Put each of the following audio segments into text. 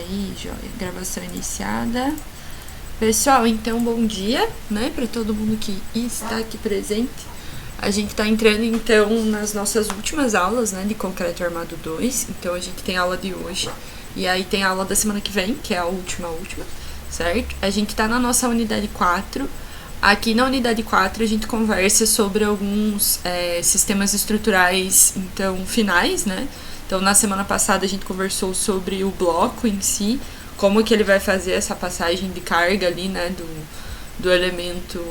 Aí, joia. Gravação iniciada. Pessoal, então bom dia, né, para todo mundo que está aqui presente. A gente está entrando então nas nossas últimas aulas, né, de Concreto Armado 2. Então a gente tem aula de hoje e aí tem a aula da semana que vem, que é a última, certo? A gente está na nossa unidade 4. Aqui na unidade 4 a gente conversa sobre alguns sistemas estruturais, então, finais, né? Então, na semana passada a gente conversou sobre o bloco em si, como que ele vai fazer essa passagem de carga ali, né, do elemento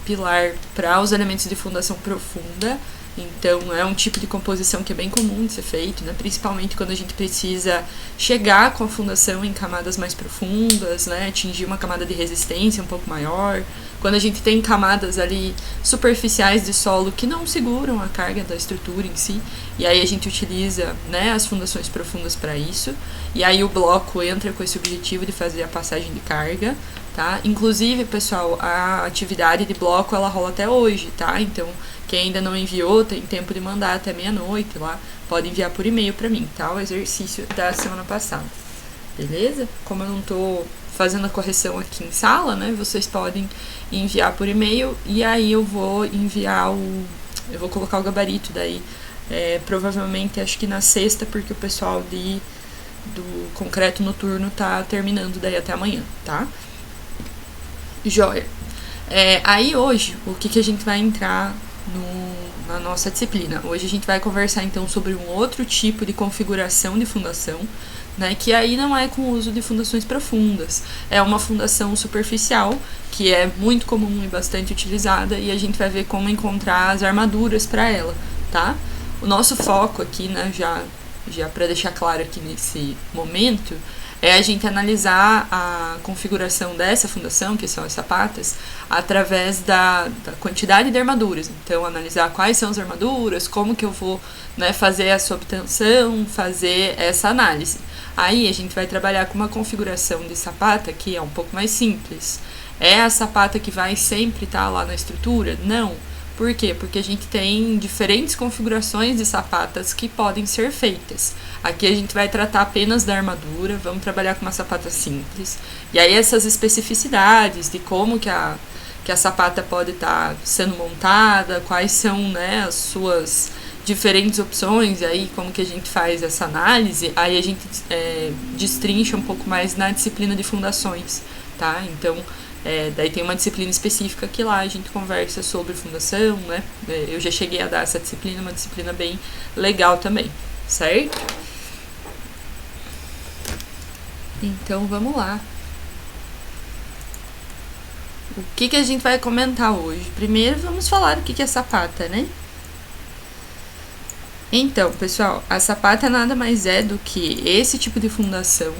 pilar para os elementos de fundação profunda. Então, é um tipo de composição que é bem comum de ser feito, né? Principalmente quando a gente precisa chegar com a fundação em camadas mais profundas, né? Atingir uma camada de resistência um pouco maior. Quando a gente tem camadas ali superficiais de solo que não seguram a carga da estrutura em si, e aí a gente utiliza, né, as fundações profundas para isso. E aí o bloco entra com esse objetivo de fazer a passagem de carga, tá? Inclusive, pessoal, a atividade de bloco ela rola até hoje, tá? Então, quem ainda não enviou, tem tempo de mandar até meia-noite lá. Pode enviar por e-mail para mim, tá? O exercício da semana passada. Beleza? Como eu não tô fazendo a correção aqui em sala, né? Vocês podem enviar por e-mail e aí eu vou enviar eu vou colocar o gabarito daí. Provavelmente acho que na sexta, porque o pessoal do concreto noturno tá terminando daí até amanhã, tá? Joia. Aí hoje, o que a gente vai entrar na nossa disciplina? Hoje a gente vai conversar então sobre um outro tipo de configuração de fundação, né, que aí não é com o uso de fundações profundas, é uma fundação superficial, que é muito comum e bastante utilizada, e a gente vai ver como encontrar as armaduras para ela, tá? O nosso foco aqui, né, já para deixar claro aqui nesse momento, é a gente analisar a configuração dessa fundação, que são as sapatas, através da quantidade de armaduras. Então, analisar quais são as armaduras, como que eu vou, né, fazer essa obtenção, fazer essa análise. Aí, a gente vai trabalhar com uma configuração de sapata que é um pouco mais simples. É a sapata que vai sempre estar lá na estrutura? Não. Por quê? Porque a gente tem diferentes configurações de sapatas que podem ser feitas. Aqui a gente vai tratar apenas da armadura, vamos trabalhar com uma sapata simples. E aí essas especificidades de como que a sapata pode estar sendo montada, quais são, né, as suas diferentes opções, e aí como que a gente faz essa análise, aí a gente destrincha um pouco mais na disciplina de fundações, tá? Então, daí tem uma disciplina específica que lá a gente conversa sobre fundação, né? Eu já cheguei a dar essa disciplina, uma disciplina bem legal também, certo? Então vamos lá. O que a gente vai comentar hoje? Primeiro vamos falar o que é sapata, né? Então, pessoal, a sapata nada mais é do que esse tipo de fundação,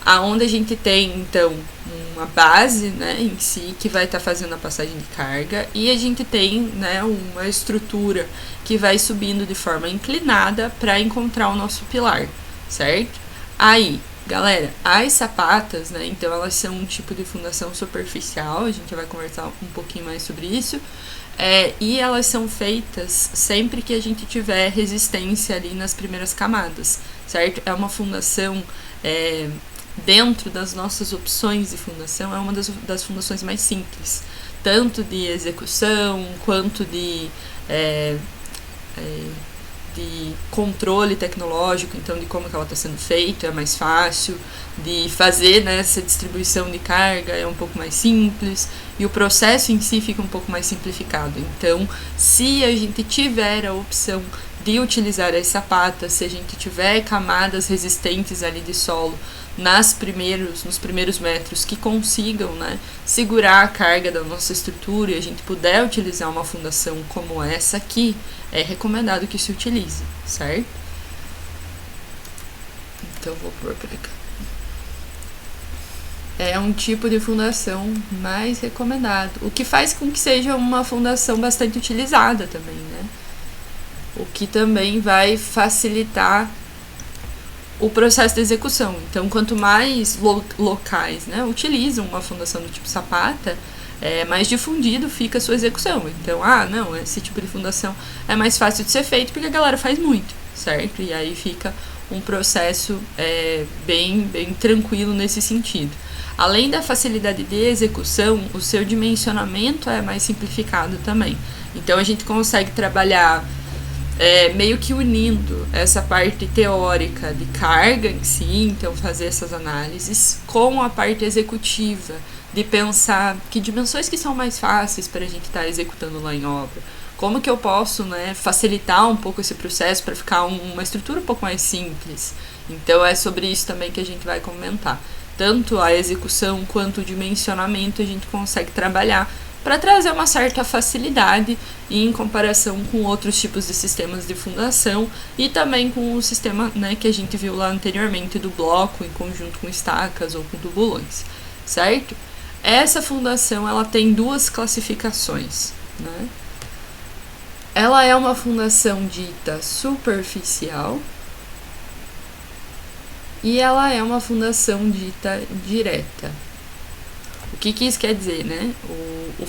aonde a gente tem, então, uma base, né, em si, que vai estar fazendo a passagem de carga, e a gente tem, né, uma estrutura que vai subindo de forma inclinada para encontrar o nosso pilar, certo? Aí, galera, as sapatas, né, então elas são um tipo de fundação superficial, a gente vai conversar um pouquinho mais sobre isso, e elas são feitas sempre que a gente tiver resistência ali nas primeiras camadas, certo? É uma fundação, dentro das nossas opções de fundação, é uma das fundações mais simples, tanto de execução quanto de controle tecnológico, então de como que ela está sendo feita, é mais fácil, de fazer, né, essa distribuição de carga é um pouco mais simples, e o processo em si fica um pouco mais simplificado. Então, se a gente tiver a opção de utilizar as sapatas, se a gente tiver camadas resistentes ali de solo nos primeiros metros que consigam, né, segurar a carga da nossa estrutura, e a gente puder utilizar uma fundação como essa aqui, é recomendado que se utilize, certo? Então vou pôr pra cá. É um tipo de fundação mais recomendado, o que faz com que seja uma fundação bastante utilizada também, né? O que também vai facilitar o processo de execução. Então, quanto mais locais, né, utilizam uma fundação do tipo sapata, mais difundido fica a sua execução. Então, esse tipo de fundação é mais fácil de ser feito porque a galera faz muito, certo? E aí fica um processo bem tranquilo nesse sentido. Além da facilidade de execução, o seu dimensionamento é mais simplificado também. Então a gente consegue trabalhar meio que unindo essa parte teórica de carga em si, então fazer essas análises, com a parte executiva, de pensar que dimensões que são mais fáceis para a gente estar executando lá em obra. Como que eu posso, né, facilitar um pouco esse processo para ficar uma estrutura um pouco mais simples. Então é sobre isso também que a gente vai comentar. Tanto a execução quanto o dimensionamento a gente consegue trabalhar para trazer uma certa facilidade em comparação com outros tipos de sistemas de fundação e também com o sistema, né, que a gente viu lá anteriormente do bloco em conjunto com estacas ou com tubulões, certo? Essa fundação ela tem duas classificações, né? Ela é uma fundação dita superficial e ela é uma fundação dita direta. O que isso quer dizer, né?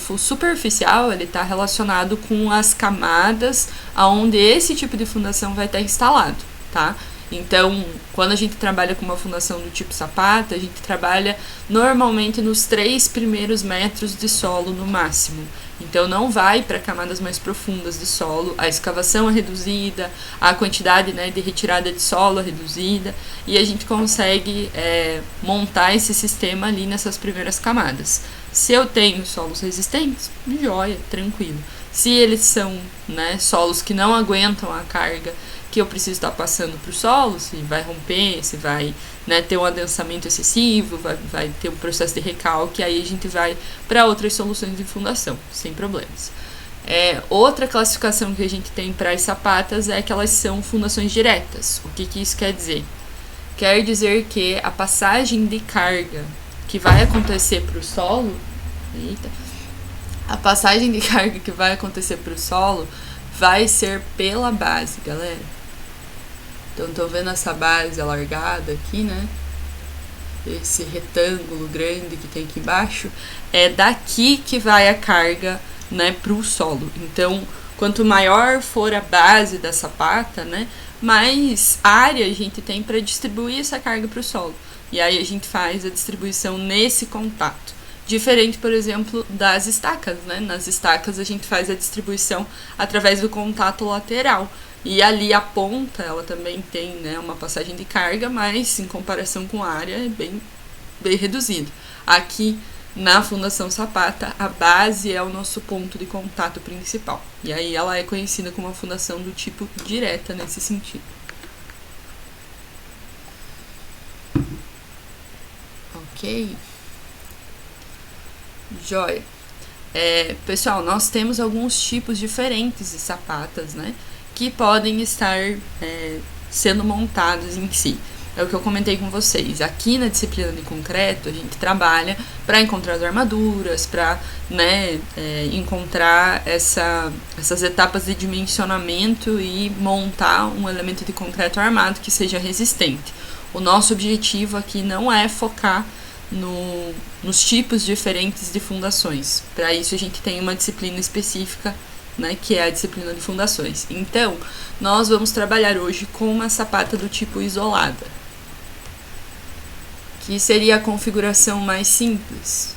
O superficial ele está relacionado com as camadas aonde esse tipo de fundação vai estar instalado, tá? Então, quando a gente trabalha com uma fundação do tipo sapata, a gente trabalha normalmente nos 3 primeiros metros de solo no máximo. Então, não vai para camadas mais profundas de solo, a escavação é reduzida, a quantidade, né, de retirada de solo é reduzida, e a gente consegue montar esse sistema ali nessas primeiras camadas. Se eu tenho solos resistentes, joia, tranquilo. Se eles são, né, solos que não aguentam a carga que eu preciso estar passando para o solo, se vai romper, se vai, né, ter um adensamento excessivo, vai ter um processo de recalque, aí a gente vai para outras soluções de fundação, sem problemas. Outra classificação que a gente tem para as sapatas é que elas são fundações diretas. O que isso quer dizer? Quer dizer que a passagem de carga que vai acontecer para o solo, a passagem de carga que vai acontecer para o solo vai ser pela base, galera. Então, estão vendo essa base alargada aqui, né? Esse retângulo grande que tem aqui embaixo. É daqui que vai a carga, né, para o solo. Então, quanto maior for a base da sapata, né, mais área a gente tem para distribuir essa carga para o solo. E aí a gente faz a distribuição nesse contato. Diferente, por exemplo, das estacas, né? Nas estacas a gente faz a distribuição através do contato lateral. E ali a ponta, ela também tem, né, uma passagem de carga, mas em comparação com a área é bem reduzido. Aqui na Fundação Sapata, a base é o nosso ponto de contato principal. E aí ela é conhecida como uma fundação do tipo direta nesse sentido. Ok. Joia. Pessoal, nós temos alguns tipos diferentes de sapatas, né, que podem estar sendo montados em si. É o que eu comentei com vocês. Aqui na disciplina de concreto, a gente trabalha para encontrar as armaduras, para, né, encontrar essas etapas de dimensionamento e montar um elemento de concreto armado que seja resistente. O nosso objetivo aqui não é focar nos tipos diferentes de fundações. Para isso a gente tem uma disciplina específica, né, que é a disciplina de fundações. Então, nós vamos trabalhar hoje com uma sapata do tipo isolada, que seria a configuração mais simples.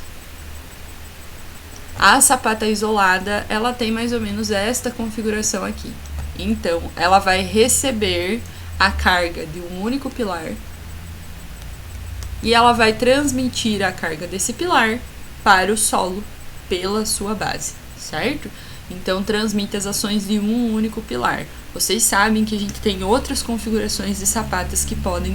A sapata isolada, ela tem mais ou menos esta configuração aqui. Então, ela vai receber a carga de um único pilar e ela vai transmitir a carga desse pilar para o solo pela sua base, certo? Então, transmite as ações de um único pilar. Vocês sabem que a gente tem outras configurações de sapatas que podem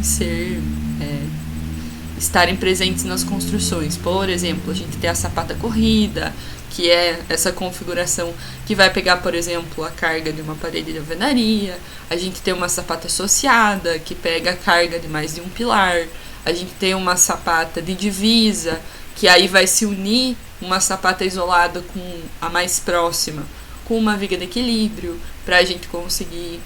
estarem presentes nas construções. Por exemplo, a gente tem a sapata corrida, que é essa configuração que vai pegar, por exemplo, a carga de uma parede de alvenaria. A gente tem uma sapata associada, que pega a carga de mais de um pilar. A gente tem uma sapata de divisa, que aí vai se unir uma sapata isolada com a mais próxima, com uma viga de equilíbrio, para a gente conseguir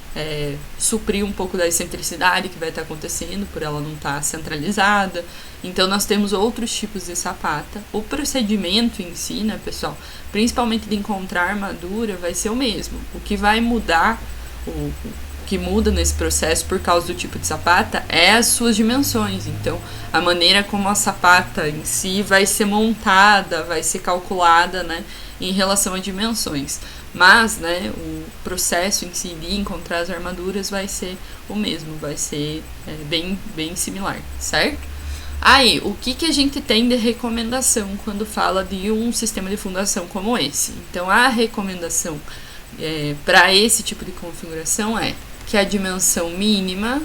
suprir um pouco da excentricidade que vai estar acontecendo, por ela não estar centralizada. Então, nós temos outros tipos de sapata. O procedimento em si, né, pessoal, principalmente de encontrar armadura, vai ser o mesmo. O que vai mudar que muda nesse processo por causa do tipo de sapata é as suas dimensões. Então, a maneira como a sapata em si vai ser montada, vai ser calculada, né, em relação a dimensões. Mas, né, o processo em si de encontrar as armaduras vai ser o mesmo, vai ser bem similar, certo? Aí, o que a gente tem de recomendação quando fala de um sistema de fundação como esse? Então, a recomendação para esse tipo de configuração é que a dimensão mínima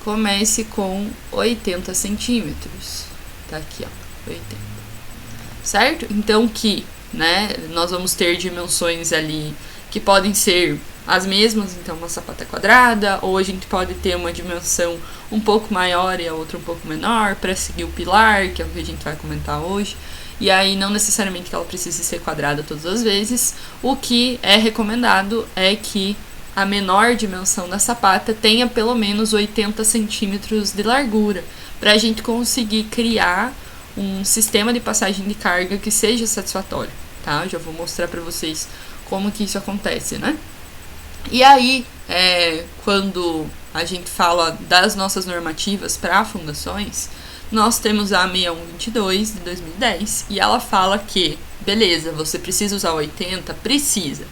comece com 80 centímetros. Tá aqui, ó, 80. Certo? Então, né, nós vamos ter dimensões ali que podem ser as mesmas, então uma sapata quadrada, ou a gente pode ter uma dimensão um pouco maior e a outra um pouco menor para seguir o pilar, que é o que a gente vai comentar hoje. E aí não necessariamente que ela precise ser quadrada todas as vezes. O que é recomendado é que a menor dimensão da sapata tenha pelo menos 80 centímetros de largura, para a gente conseguir criar um sistema de passagem de carga que seja satisfatório, tá? Eu já vou mostrar para vocês como que isso acontece, né? E aí, quando a gente fala das nossas normativas para fundações, nós temos a 6122 de 2010 e ela fala que, beleza, você precisa usar 80? Precisa.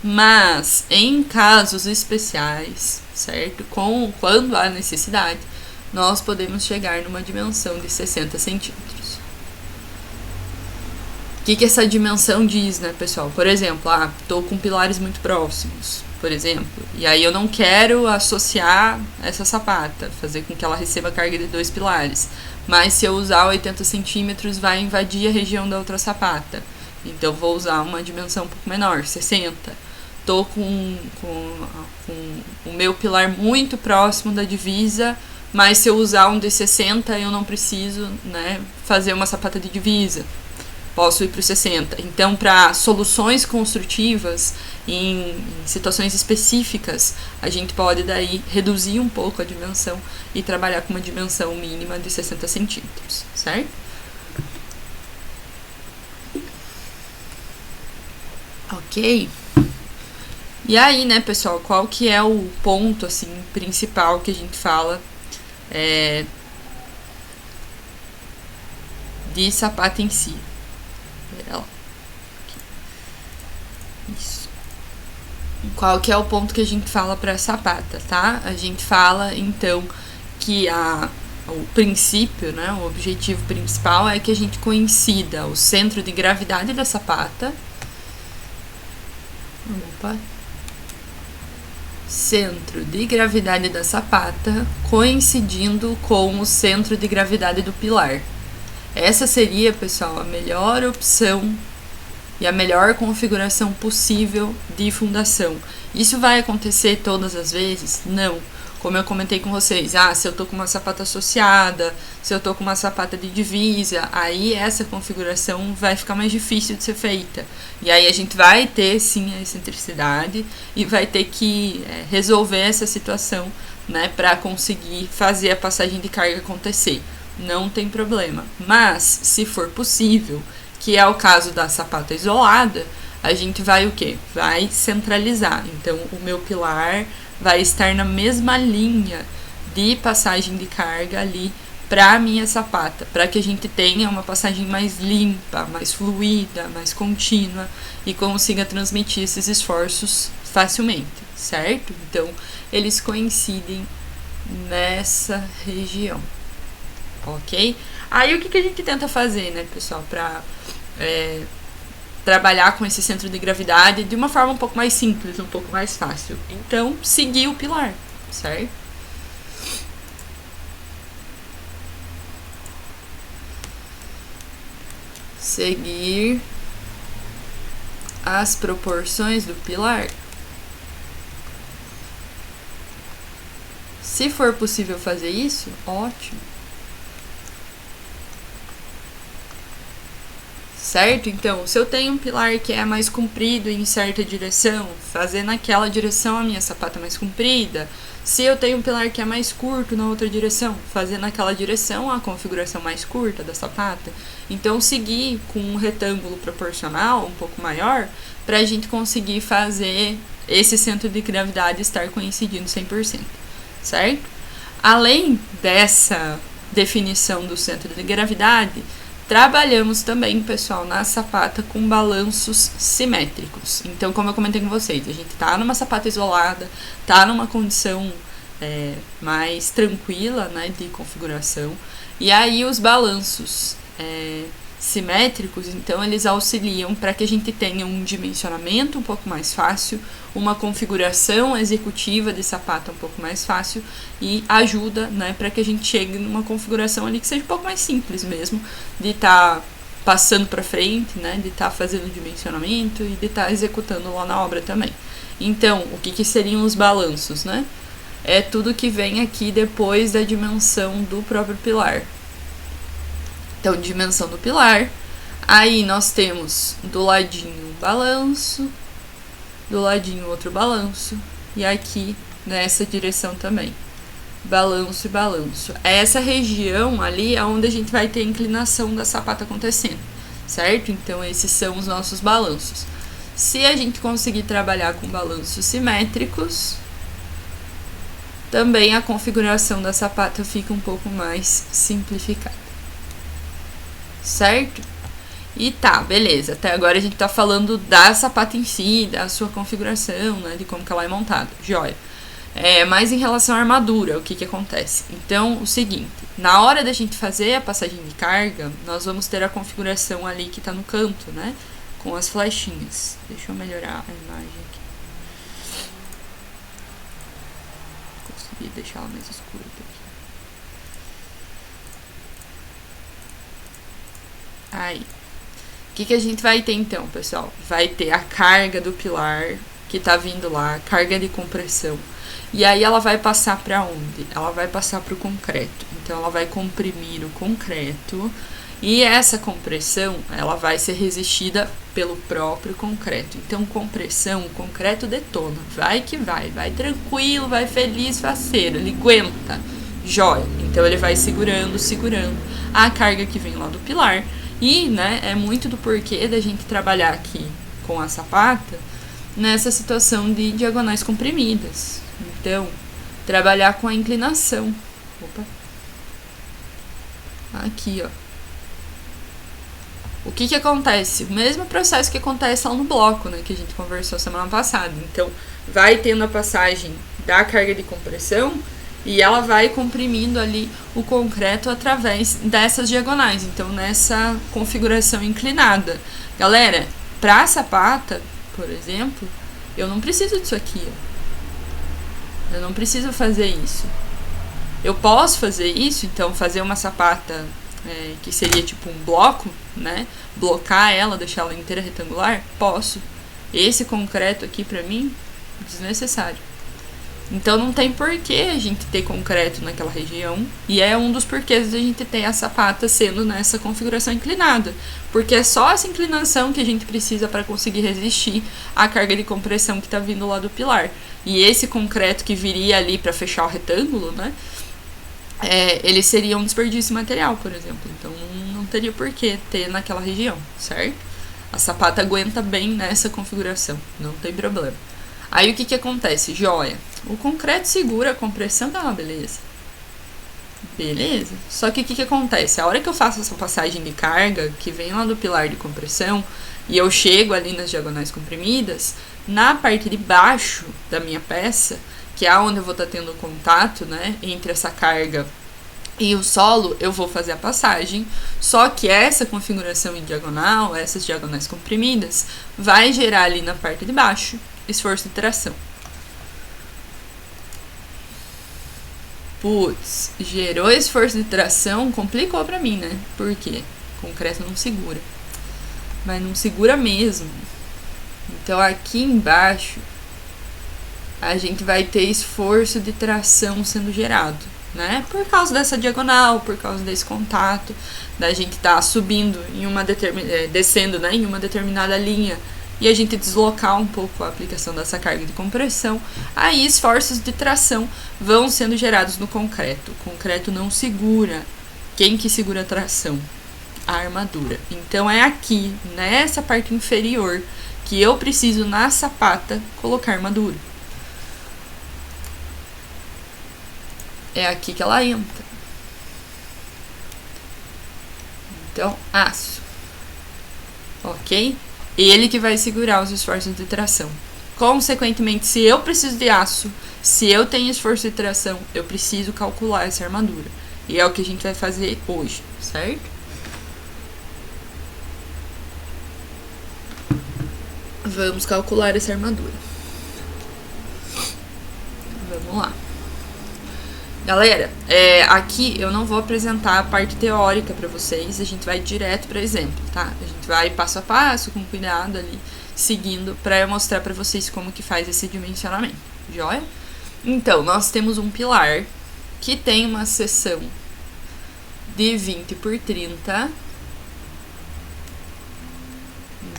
Mas em casos especiais, certo? Quando há necessidade, nós podemos chegar numa dimensão de 60 centímetros. O que essa dimensão diz, né, pessoal? Por exemplo, estou com pilares muito próximos, por exemplo, e aí eu não quero associar essa sapata, fazer com que ela receba carga de 2 pilares, mas se eu usar 80 centímetros vai invadir a região da outra sapata, então vou usar uma dimensão um pouco menor, 60. Estou com o meu pilar muito próximo da divisa, mas se eu usar um de 60 eu não preciso, né, fazer uma sapata de divisa. Posso ir para o 60. Então, para soluções construtivas, em situações específicas, a gente pode daí reduzir um pouco a dimensão e trabalhar com uma dimensão mínima de 60 centímetros, certo? Ok. E aí, né, pessoal, qual que é o ponto, assim, principal que a gente fala de sapata em si? Isso. Qual que é o ponto que a gente fala para sapata, tá? A gente fala, então, que o princípio, né, o objetivo principal é que a gente coincida o centro de gravidade da sapata. Centro de gravidade da sapata coincidindo com o centro de gravidade do pilar. Essa seria, pessoal, a melhor opção e a melhor configuração possível de fundação. Isso vai acontecer todas as vezes? Não. Como eu comentei com vocês, se eu tô com uma sapata associada, se eu tô com uma sapata de divisa, aí essa configuração vai ficar mais difícil de ser feita. E aí a gente vai ter, sim, a excentricidade e vai ter que resolver essa situação, né, para conseguir fazer a passagem de carga acontecer. Não tem problema. Mas, se for possível, que é o caso da sapata isolada, a gente vai o quê? Vai centralizar. Então, o meu pilar vai estar na mesma linha de passagem de carga ali para a minha sapata, para que a gente tenha uma passagem mais limpa, mais fluida, mais contínua e consiga transmitir esses esforços facilmente, certo? Então, eles coincidem nessa região, ok? Aí, o que a gente tenta fazer, né, pessoal, para trabalhar com esse centro de gravidade de uma forma um pouco mais simples, um pouco mais fácil? Então, seguir o pilar, certo? Seguir as proporções do pilar. Se for possível fazer isso, ótimo. Certo? Então, se eu tenho um pilar que é mais comprido em certa direção, fazer naquela direção a minha sapata mais comprida. Se eu tenho um pilar que é mais curto na outra direção, fazer naquela direção a configuração mais curta da sapata. Então, seguir com um retângulo proporcional um pouco maior para a gente conseguir fazer esse centro de gravidade estar coincidindo 100%, certo? Além dessa definição do centro de gravidade, trabalhamos também, pessoal, na sapata com balanços simétricos. Então, como eu comentei com vocês, a gente tá numa sapata isolada, tá numa condição mais tranquila, né, de configuração. E aí os balanços simétricos, então, eles auxiliam para que a gente tenha um dimensionamento um pouco mais fácil, uma configuração executiva de sapata um pouco mais fácil e ajuda, né, para que a gente chegue numa configuração ali que seja um pouco mais simples mesmo, de estar passando para frente, né, de estar fazendo dimensionamento e de estar executando lá na obra também. Então, o que seriam os balanços, né? É tudo que vem aqui depois da dimensão do próprio pilar. Então, dimensão do pilar, aí nós temos do ladinho um balanço, do ladinho outro balanço, e aqui nessa direção também, balanço e balanço. Essa região ali é onde a gente vai ter a inclinação da sapata acontecendo, certo? Então, esses são os nossos balanços. Se a gente conseguir trabalhar com balanços simétricos, também a configuração da sapata fica um pouco mais simplificada. Certo? E tá, beleza. Até agora a gente tá falando da sapata em si, da sua configuração, né? De como que ela é montada. Joia. Mas em relação à armadura, o que acontece? Então, o seguinte. Na hora da gente fazer a passagem de carga, nós vamos ter a configuração ali que tá no canto, né? Com as flechinhas. Deixa eu melhorar a imagem aqui. Consegui deixar ela mais escura aqui. Aí, o que a gente vai ter então, pessoal? Vai ter a carga do pilar que tá vindo lá, carga de compressão. E aí ela vai passar para onde? Ela vai passar para o concreto. Então ela vai comprimir o concreto e essa compressão, ela vai ser resistida pelo próprio concreto. Então compressão, o concreto detona, vai que vai tranquilo, vai feliz, faceiro, ele aguenta, jóia. Então ele vai segurando a carga que vem lá do pilar. E, né, é muito do porquê da gente trabalhar aqui com a sapata nessa situação de diagonais comprimidas. Então, trabalhar com a inclinação. Opa. Aqui, ó. O que acontece? O mesmo processo que acontece lá no bloco, né, que a gente conversou semana passada. Então, vai tendo a passagem da carga de compressão e ela vai comprimindo ali o concreto através dessas diagonais. Então, nessa configuração inclinada. Galera, pra sapata, por exemplo, eu não preciso disso aqui, ó. Eu não preciso fazer isso. Eu posso fazer isso, então, fazer uma sapata que seria tipo um bloco, né? Blocar ela, deixar ela inteira retangular? Posso. Esse concreto aqui, pra mim, desnecessário. Então não tem porquê a gente ter concreto naquela região. E é um dos porquês da gente ter a sapata sendo nessa configuração inclinada. Porque é só essa inclinação que a gente precisa para conseguir resistir à carga de compressão que está vindo lá do pilar. E esse concreto que viria ali para fechar o retângulo, né? Ele seria um desperdício de material, por exemplo. Então não teria porquê ter naquela região, certo? A sapata aguenta bem nessa configuração, não tem problema. Aí o que acontece? Joia. O concreto segura a compressão, tá uma beleza. Beleza. Só que o que acontece? A hora que eu faço essa passagem de carga, que vem lá do pilar de compressão, e eu chego ali nas diagonais comprimidas, na parte de baixo da minha peça, que é onde eu vou estar tendo contato, né, entre essa carga e o solo, eu vou fazer a passagem, só que essa configuração em diagonal, essas diagonais comprimidas, vai gerar ali na parte de baixo esforço de tração. Putz, gerou esforço de tração, complicou pra mim, né? Por quê? O concreto não segura. Mas não segura mesmo. Então aqui embaixo a gente vai ter esforço de tração sendo gerado, né? Por causa dessa diagonal, por causa desse contato, da gente tá subindo em uma descendo, né, em uma determinada linha e a gente deslocar um pouco a aplicação dessa carga de compressão, aí esforços de tração vão sendo gerados no concreto. O concreto não segura. Quem que segura a tração? A armadura. Então é aqui, nessa parte inferior, que eu preciso, na sapata, colocar armadura. É aqui que ela entra. Então, aço. Ok? Ele que vai segurar os esforços de tração. Consequentemente, se eu preciso de aço, se eu tenho esforço de tração, eu preciso calcular essa armadura. E é o que a gente vai fazer hoje, certo? Vamos calcular essa armadura. Vamos lá. Galera, aqui eu não vou apresentar a parte teórica para vocês, a gente vai direto para exemplo, tá? A gente vai passo a passo, com cuidado ali, seguindo, para eu mostrar para vocês como que faz esse dimensionamento, joia? Então, nós temos um pilar que tem uma seção de 20 por 30.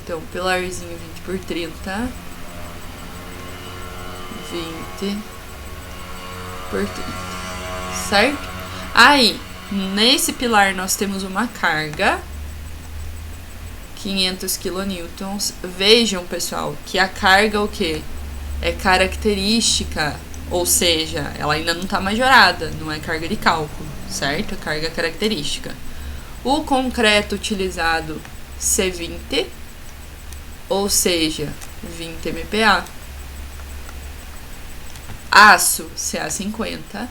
Então, pilarzinho 20 por 30. 20 por 30. Certo? Aí, nesse pilar nós temos uma carga 500 kN. Vejam, pessoal, que a carga o quê? É característica, ou seja, ela ainda não está majorada, não é carga de cálculo, certo? A carga característica. O concreto utilizado C20, ou seja, 20 MPa. Aço CA50.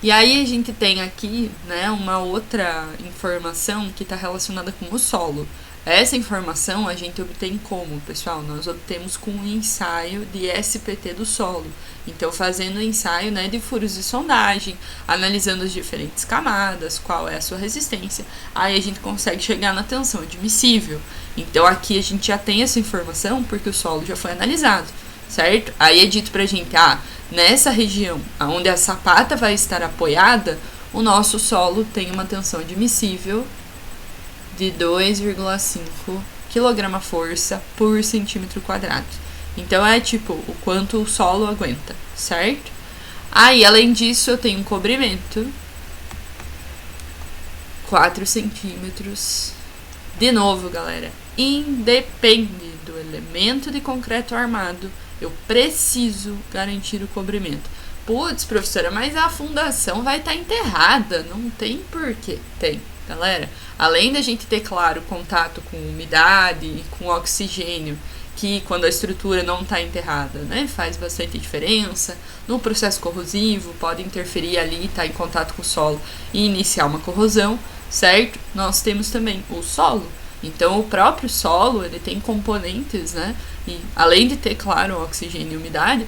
E aí a gente tem aqui, né, uma outra informação que está relacionada com o solo. Essa informação a gente obtém como, pessoal? Nós obtemos com o ensaio de SPT do solo. Então, fazendo o ensaio, né, de furos de sondagem, analisando as diferentes camadas, qual é a sua resistência, aí a gente consegue chegar na tensão admissível. Então, aqui a gente já tem essa informação porque o solo já foi analisado, certo? Aí é dito pra gente, nessa região onde a sapata vai estar apoiada, o nosso solo tem uma tensão admissível de 2,5 kgf por centímetro quadrado. Então, é tipo o quanto o solo aguenta, certo? Aí, além disso, eu tenho um cobrimento 4 centímetros. De novo, galera, independe do elemento de concreto armado, eu preciso garantir o cobrimento. Putz, professora, mas a fundação vai estar enterrada. Não tem porquê. Tem, galera. Além da gente ter, claro, contato com umidade e com oxigênio, que quando a estrutura não está enterrada, né, faz bastante diferença. No processo corrosivo, pode interferir ali, estar em contato com o solo e iniciar uma corrosão, certo? Nós temos também o solo. Então, o próprio solo, ele tem componentes, né? E além de ter, claro, oxigênio e umidade,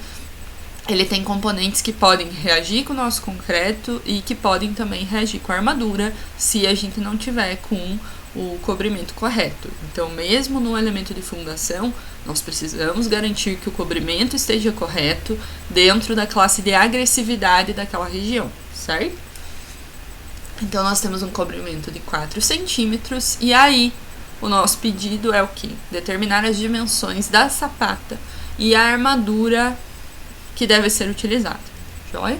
ele tem componentes que podem reagir com o nosso concreto e que podem também reagir com a armadura se a gente não tiver com o cobrimento correto. Então, mesmo no elemento de fundação, nós precisamos garantir que o cobrimento esteja correto dentro da classe de agressividade daquela região, certo? Então, nós temos um cobrimento de 4 centímetros e aí o nosso pedido é o quê? Determinar as dimensões da sapata e a armadura que deve ser utilizada. Joia?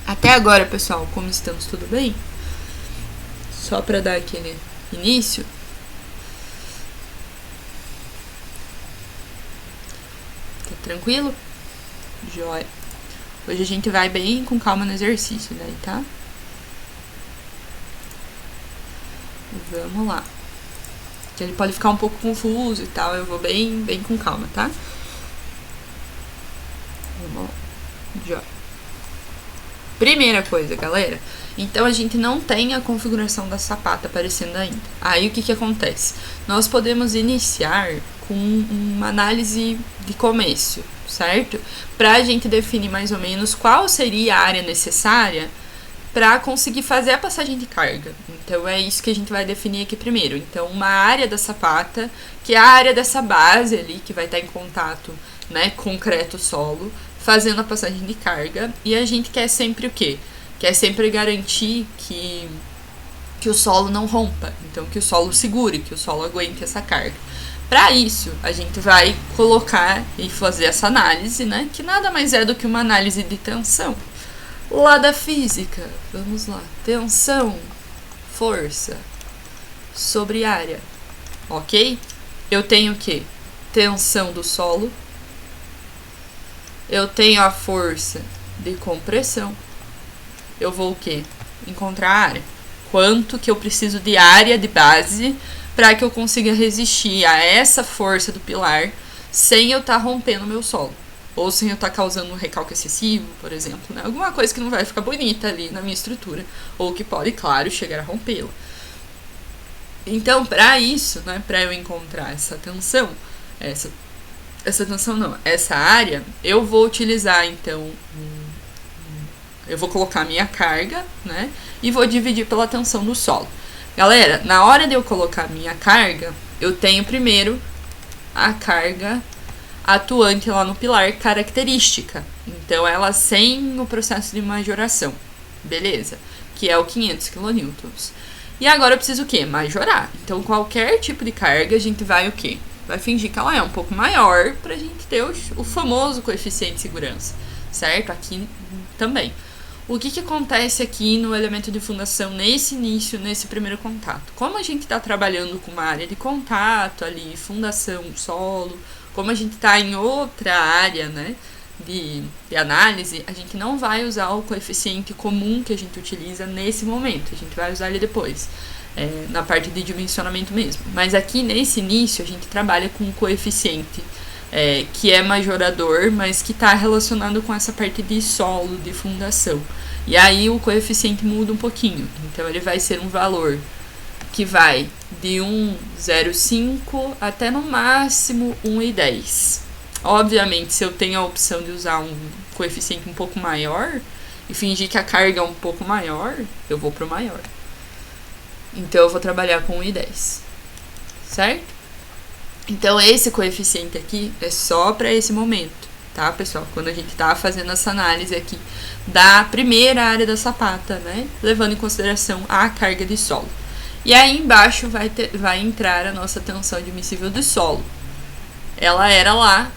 Até agora, pessoal, como estamos? Tudo bem? Só para dar aquele início. Tá tranquilo? Joia. Hoje a gente vai bem com calma no exercício, daí, tá? Vamos lá. Que ele pode ficar um pouco confuso e tal, eu vou bem com calma, tá? Vamos lá. Joia. Primeira coisa, galera. Então, a gente não tem a configuração da sapata aparecendo ainda. Aí, o que acontece? Nós podemos iniciar com uma análise de começo, certo? Pra gente definir mais ou menos qual seria a área necessária para conseguir fazer a passagem de carga. Então, é isso que a gente vai definir aqui primeiro. Então, uma área da sapata, que é a área dessa base ali, que vai estar em contato, né, concreto solo, fazendo a passagem de carga. E a gente quer sempre o quê? Quer sempre garantir que que o solo não rompa, então que o solo segure, que o solo aguente essa carga. Para isso, a gente vai colocar e fazer essa análise, né, que nada mais é do que uma análise de tensão. Lá da física, vamos lá, tensão, força sobre área, ok? Eu tenho o quê? Tensão do solo, eu tenho a força de compressão, eu vou o quê? Encontrar a área. Quanto que eu preciso de área de base para que eu consiga resistir a essa força do pilar sem eu estar rompendo o meu solo. Ou sem eu estar causando um recalque excessivo, por exemplo, né? Alguma coisa que não vai ficar bonita ali na minha estrutura, ou que pode, claro, chegar a rompê-la. Então, para isso, né, para eu encontrar essa tensão, essa área, eu vou utilizar, então, eu vou colocar a minha carga, né, e vou dividir pela tensão do solo. Galera, na hora de eu colocar a minha carga, eu tenho primeiro a carga atuante lá no pilar característica. Então, ela sem o processo de majoração, beleza? Que é o 500 kN. E agora eu preciso o quê? Majorar. Então, qualquer tipo de carga, a gente vai o quê? Vai fingir que ela é um pouco maior pra gente ter o famoso coeficiente de segurança, certo? Aqui também. O que acontece aqui no elemento de fundação nesse início, nesse primeiro contato? Como a gente está trabalhando com uma área de contato ali, fundação, solo, como a gente está em outra área, né, de análise, a gente não vai usar o coeficiente comum que a gente utiliza nesse momento, a gente vai usar ele depois, na parte de dimensionamento mesmo. Mas aqui nesse início a gente trabalha com o coeficiente que é majorador, mas que está relacionado com essa parte de solo, de fundação. E aí o coeficiente muda um pouquinho, então ele vai ser um valor que vai de 1,05 até no máximo 1,10. Obviamente, se eu tenho a opção de usar um coeficiente um pouco maior e fingir que a carga é um pouco maior, eu vou para o maior. Então, eu vou trabalhar com 1,10, certo? Então, esse coeficiente aqui é só para esse momento, tá, pessoal? Quando a gente está fazendo essa análise aqui da primeira área da sapata, né? Levando em consideração a carga de solo. E aí embaixo vai entrar a nossa tensão admissível do solo. Ela era lá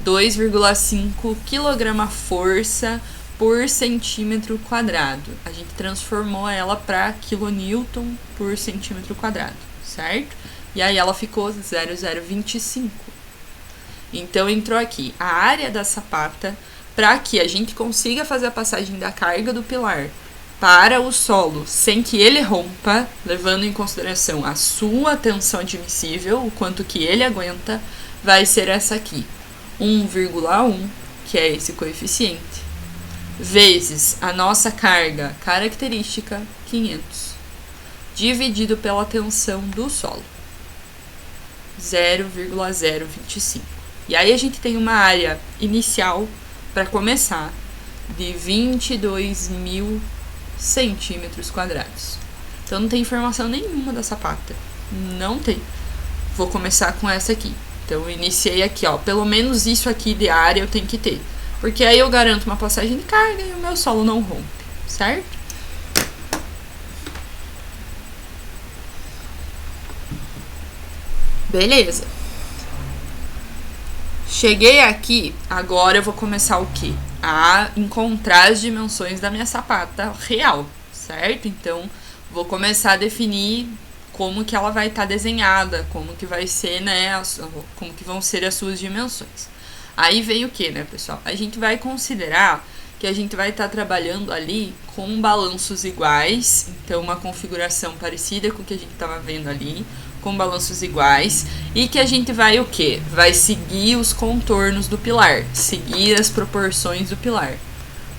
2,5 kgf por centímetro quadrado. A gente transformou ela para kilonewton por centímetro quadrado, certo? E aí ela ficou 0,025. Então entrou aqui a área da sapata para que a gente consiga fazer a passagem da carga do pilar para o solo sem que ele rompa, levando em consideração a sua tensão admissível, o quanto que ele aguenta, vai ser essa aqui, 1,1, que é esse coeficiente, vezes a nossa carga característica, 500, dividido pela tensão do solo, 0,025. E aí a gente tem uma área inicial, para começar, de 22.000 centímetros quadrados. Então não tem informação nenhuma da sapata. Não tem. Vou começar com essa aqui. Então eu iniciei aqui, ó. Pelo menos isso aqui de área eu tenho que ter. Porque aí eu garanto uma passagem de carga e o meu solo não rompe, certo? Beleza. Cheguei aqui, agora eu vou começar o quê? A encontrar as dimensões da minha sapata real, certo? Então, vou começar a definir como que ela vai estar desenhada, como que vai ser, né, como que vão ser as suas dimensões. Aí vem o que, né, pessoal? A gente vai considerar que a gente vai estar trabalhando ali com balanços iguais, então uma configuração parecida com o que a gente estava vendo ali, com balanços iguais, e que a gente vai o quê? Vai seguir os contornos do pilar, seguir as proporções do pilar,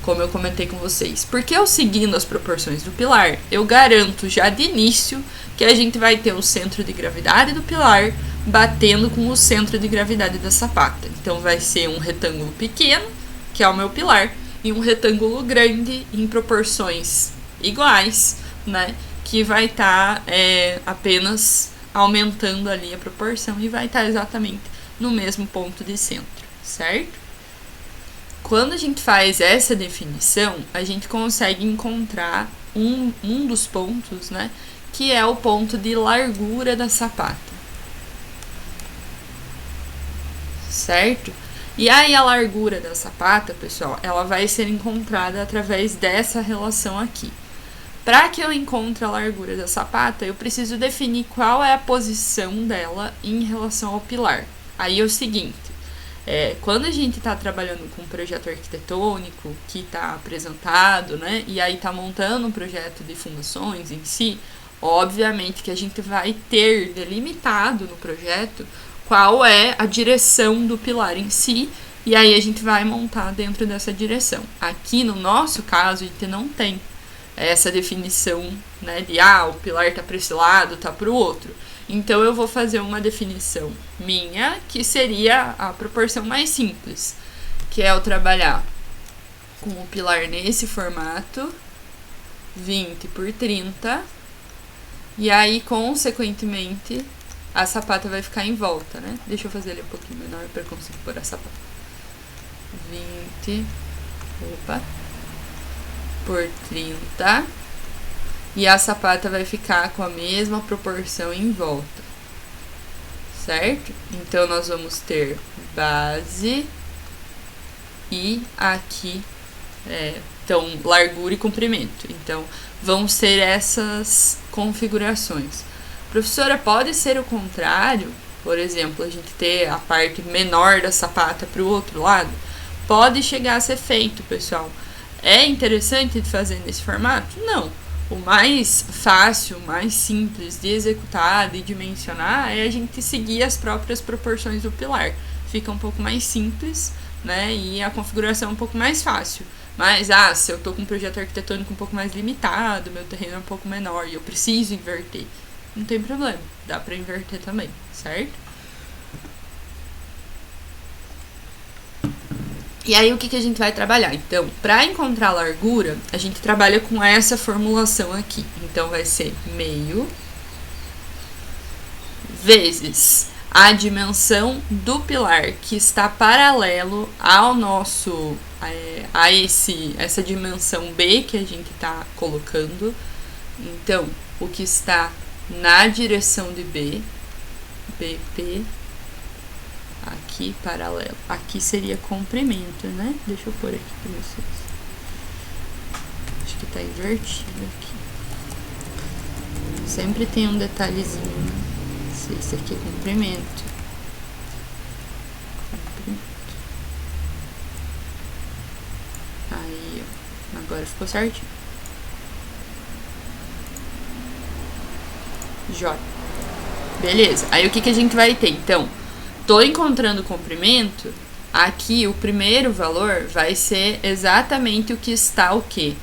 como eu comentei com vocês. Porque eu seguindo as proporções do pilar, eu garanto já de início que a gente vai ter o centro de gravidade do pilar batendo com o centro de gravidade da sapata. Então vai ser um retângulo pequeno, que é o meu pilar, e um retângulo grande em proporções iguais, né? Que vai estar apenas aumentando ali a proporção e vai estar exatamente no mesmo ponto de centro, certo? Quando a gente faz essa definição, a gente consegue encontrar um dos pontos, né, que é o ponto de largura da sapata. Certo? E aí a largura da sapata, pessoal, ela vai ser encontrada através dessa relação aqui. Para que eu encontre a largura da sapata, eu preciso definir qual é a posição dela em relação ao pilar. Aí é o seguinte, quando a gente está trabalhando com um projeto arquitetônico que está apresentado, né, e aí está montando um projeto de fundações em si, obviamente que a gente vai ter delimitado no projeto qual é a direção do pilar em si, e aí a gente vai montar dentro dessa direção. Aqui no nosso caso, a gente não tem essa definição, né, de o pilar tá para esse lado, tá para o outro. Então eu vou fazer uma definição minha, que seria a proporção mais simples, que é eu trabalhar com o pilar nesse formato, 20 por 30, e aí, consequentemente, a sapata vai ficar em volta, né? Deixa eu fazer ele um pouquinho menor para conseguir pôr a sapata. 20, por 30, e a sapata vai ficar com a mesma proporção em volta, certo? Então, nós vamos ter base e aqui, então, largura e comprimento. Então, vão ser essas configurações. Professora, pode ser o contrário? Por exemplo, a gente ter a parte menor da sapata para o outro lado? Pode chegar a ser feito, pessoal. É interessante de fazer nesse formato? Não. O mais fácil, mais simples de executar, de dimensionar, é a gente seguir as próprias proporções do pilar. Fica um pouco mais simples, né? E a configuração é um pouco mais fácil. Mas, se eu tô com um projeto arquitetônico um pouco mais limitado, meu terreno é um pouco menor e eu preciso inverter, não tem problema, dá pra inverter também, certo? E aí, o que a gente vai trabalhar? Então, para encontrar a largura, a gente trabalha com essa formulação aqui. Então, vai ser meio vezes a dimensão do pilar que está paralelo ao nosso, essa dimensão B que a gente está colocando. Então, o que está na direção de B, BP, aqui paralelo. Aqui seria comprimento, né? Deixa eu pôr aqui para vocês. Acho que tá invertido aqui. Sempre tem um detalhezinho, né? Esse aqui é comprimento. Aí, ó. Agora ficou certinho. Jóia. Beleza. Aí o que a gente vai ter? Então, tô encontrando o comprimento, aqui o primeiro valor vai ser exatamente o que está o quê?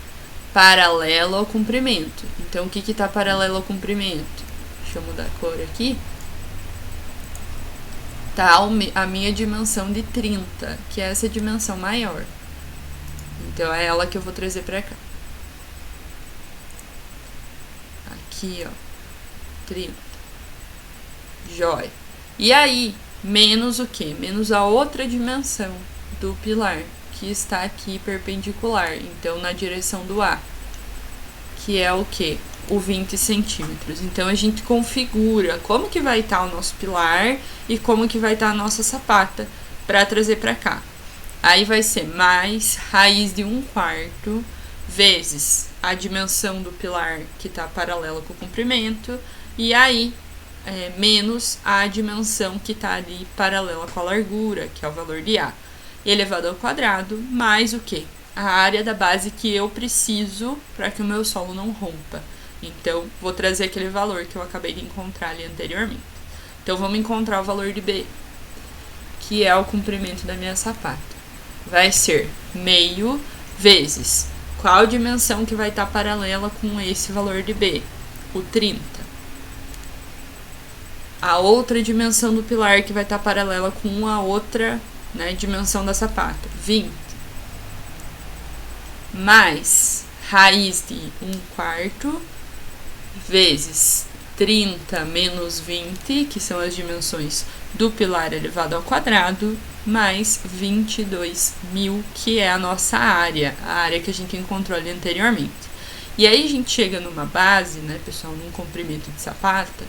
Paralelo ao comprimento. Então, o que está paralelo ao comprimento? Deixa eu mudar a cor aqui. Tá a minha dimensão de 30, que é essa dimensão maior. Então, é ela que eu vou trazer para cá. Aqui, ó. 30. Jóia. E aí, menos o quê? Menos a outra dimensão do pilar, que está aqui perpendicular, então na direção do A, que é o quê? O 20 centímetros. Então, a gente configura como que vai estar o nosso pilar e como que vai estar a nossa sapata para trazer para cá. Aí vai ser mais raiz de 1/4 vezes a dimensão do pilar que está paralela com o comprimento, e aí menos a dimensão que está ali paralela com a largura, que é o valor de A, elevado ao quadrado, mais o quê? A área da base que eu preciso para que o meu solo não rompa. Então, vou trazer aquele valor que eu acabei de encontrar ali anteriormente. Então, vamos encontrar o valor de B, que é o comprimento da minha sapata. Vai ser meio vezes qual dimensão que vai estar paralela com esse valor de B? O 30. A outra dimensão do pilar que vai estar paralela com a outra, né, dimensão da sapata, 20. Mais raiz de 1/4 vezes 30 menos 20, que são as dimensões do pilar elevado ao quadrado, mais 22.000, que é a nossa área, a área que a gente encontrou ali anteriormente. E aí a gente chega numa base, né, pessoal, num comprimento de sapata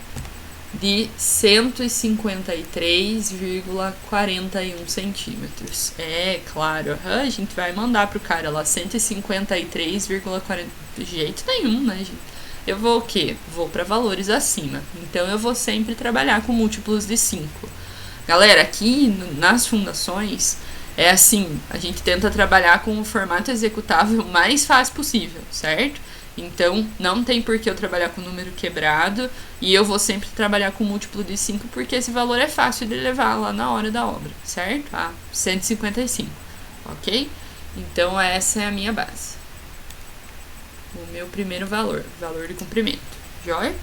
de 153,41 centímetros. É, claro, a gente vai mandar pro cara lá 153,40. De jeito nenhum, né, gente? Eu vou o quê? Vou para valores acima. Então, eu vou sempre trabalhar com múltiplos de 5. Galera, aqui nas fundações, é assim, a gente tenta trabalhar com o formato executável mais fácil possível, certo? Então, não tem por que eu trabalhar com número quebrado e eu vou sempre trabalhar com múltiplo de 5 porque esse valor é fácil de levar lá na hora da obra, certo? 155, ok? Então, essa é a minha base. O meu primeiro valor de comprimento, joia?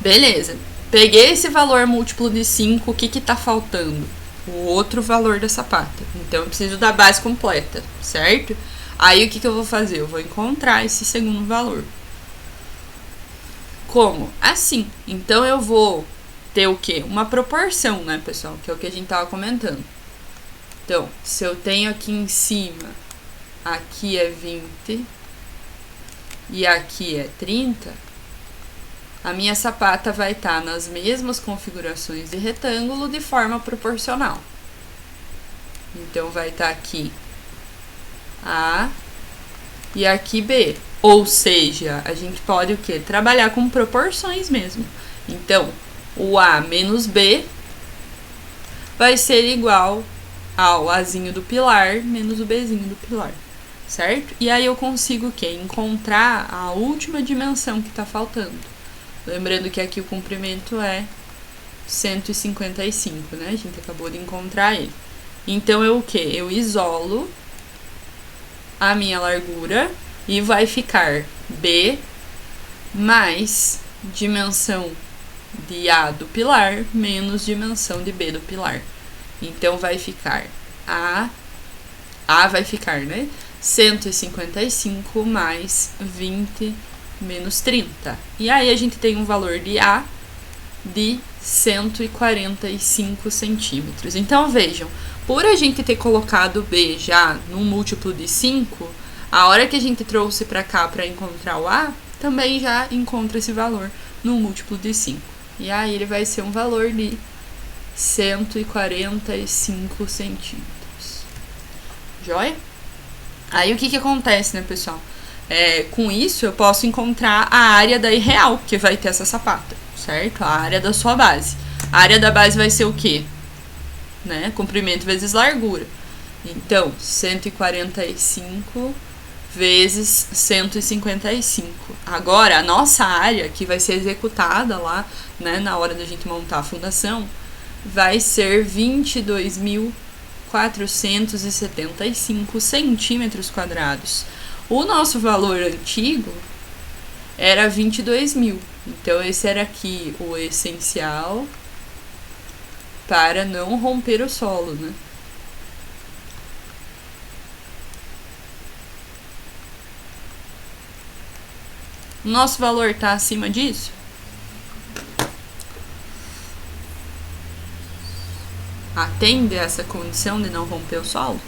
Beleza. Peguei esse valor múltiplo de 5, o que tá faltando? O outro valor da sapata. Então, eu preciso da base completa, certo? Aí, o que eu vou fazer? Eu vou encontrar esse segundo valor. Como? Assim. Então, eu vou ter o quê? Uma proporção, né, pessoal? Que é o que a gente tava comentando. Então, se eu tenho aqui em cima, aqui é 20 e aqui é 30, a minha sapata vai estar nas mesmas configurações de retângulo de forma proporcional. Então, vai estar aqui A e aqui B. Ou seja, a gente pode o quê? Trabalhar com proporções mesmo. Então, o A menos B vai ser igual ao Azinho do pilar menos o Bzinho do pilar, certo? E aí eu consigo o quê? Encontrar a última dimensão que está faltando. Lembrando que aqui o comprimento é 155, né? A gente acabou de encontrar ele. Então, eu o quê? Eu isolo a minha largura e vai ficar B mais dimensão de A do pilar menos dimensão de B do pilar. Então, vai ficar A vai ficar, né? 155 mais 20 menos 30. E aí, a gente tem um valor de A de 145 centímetros. Então, vejam, por a gente ter colocado B já num múltiplo de 5, a hora que a gente trouxe para cá para encontrar o A, também já encontra esse valor num múltiplo de 5. E aí, ele vai ser um valor de 145 centímetros. Joia? Aí, o que acontece, né, pessoal? Com isso, eu posso encontrar a área daí real que vai ter essa sapata, certo? A área da sua base. A área da base vai ser o quê? Né? Comprimento vezes largura. Então, 145 vezes 155. Agora, a nossa área, que vai ser executada lá, né, na hora da gente montar a fundação, vai ser 22.475 centímetros quadrados. O nosso valor antigo era 22.000. Então, esse era aqui o essencial para não romper o solo, né? O nosso valor está acima disso? Atende essa condição de não romper o solo?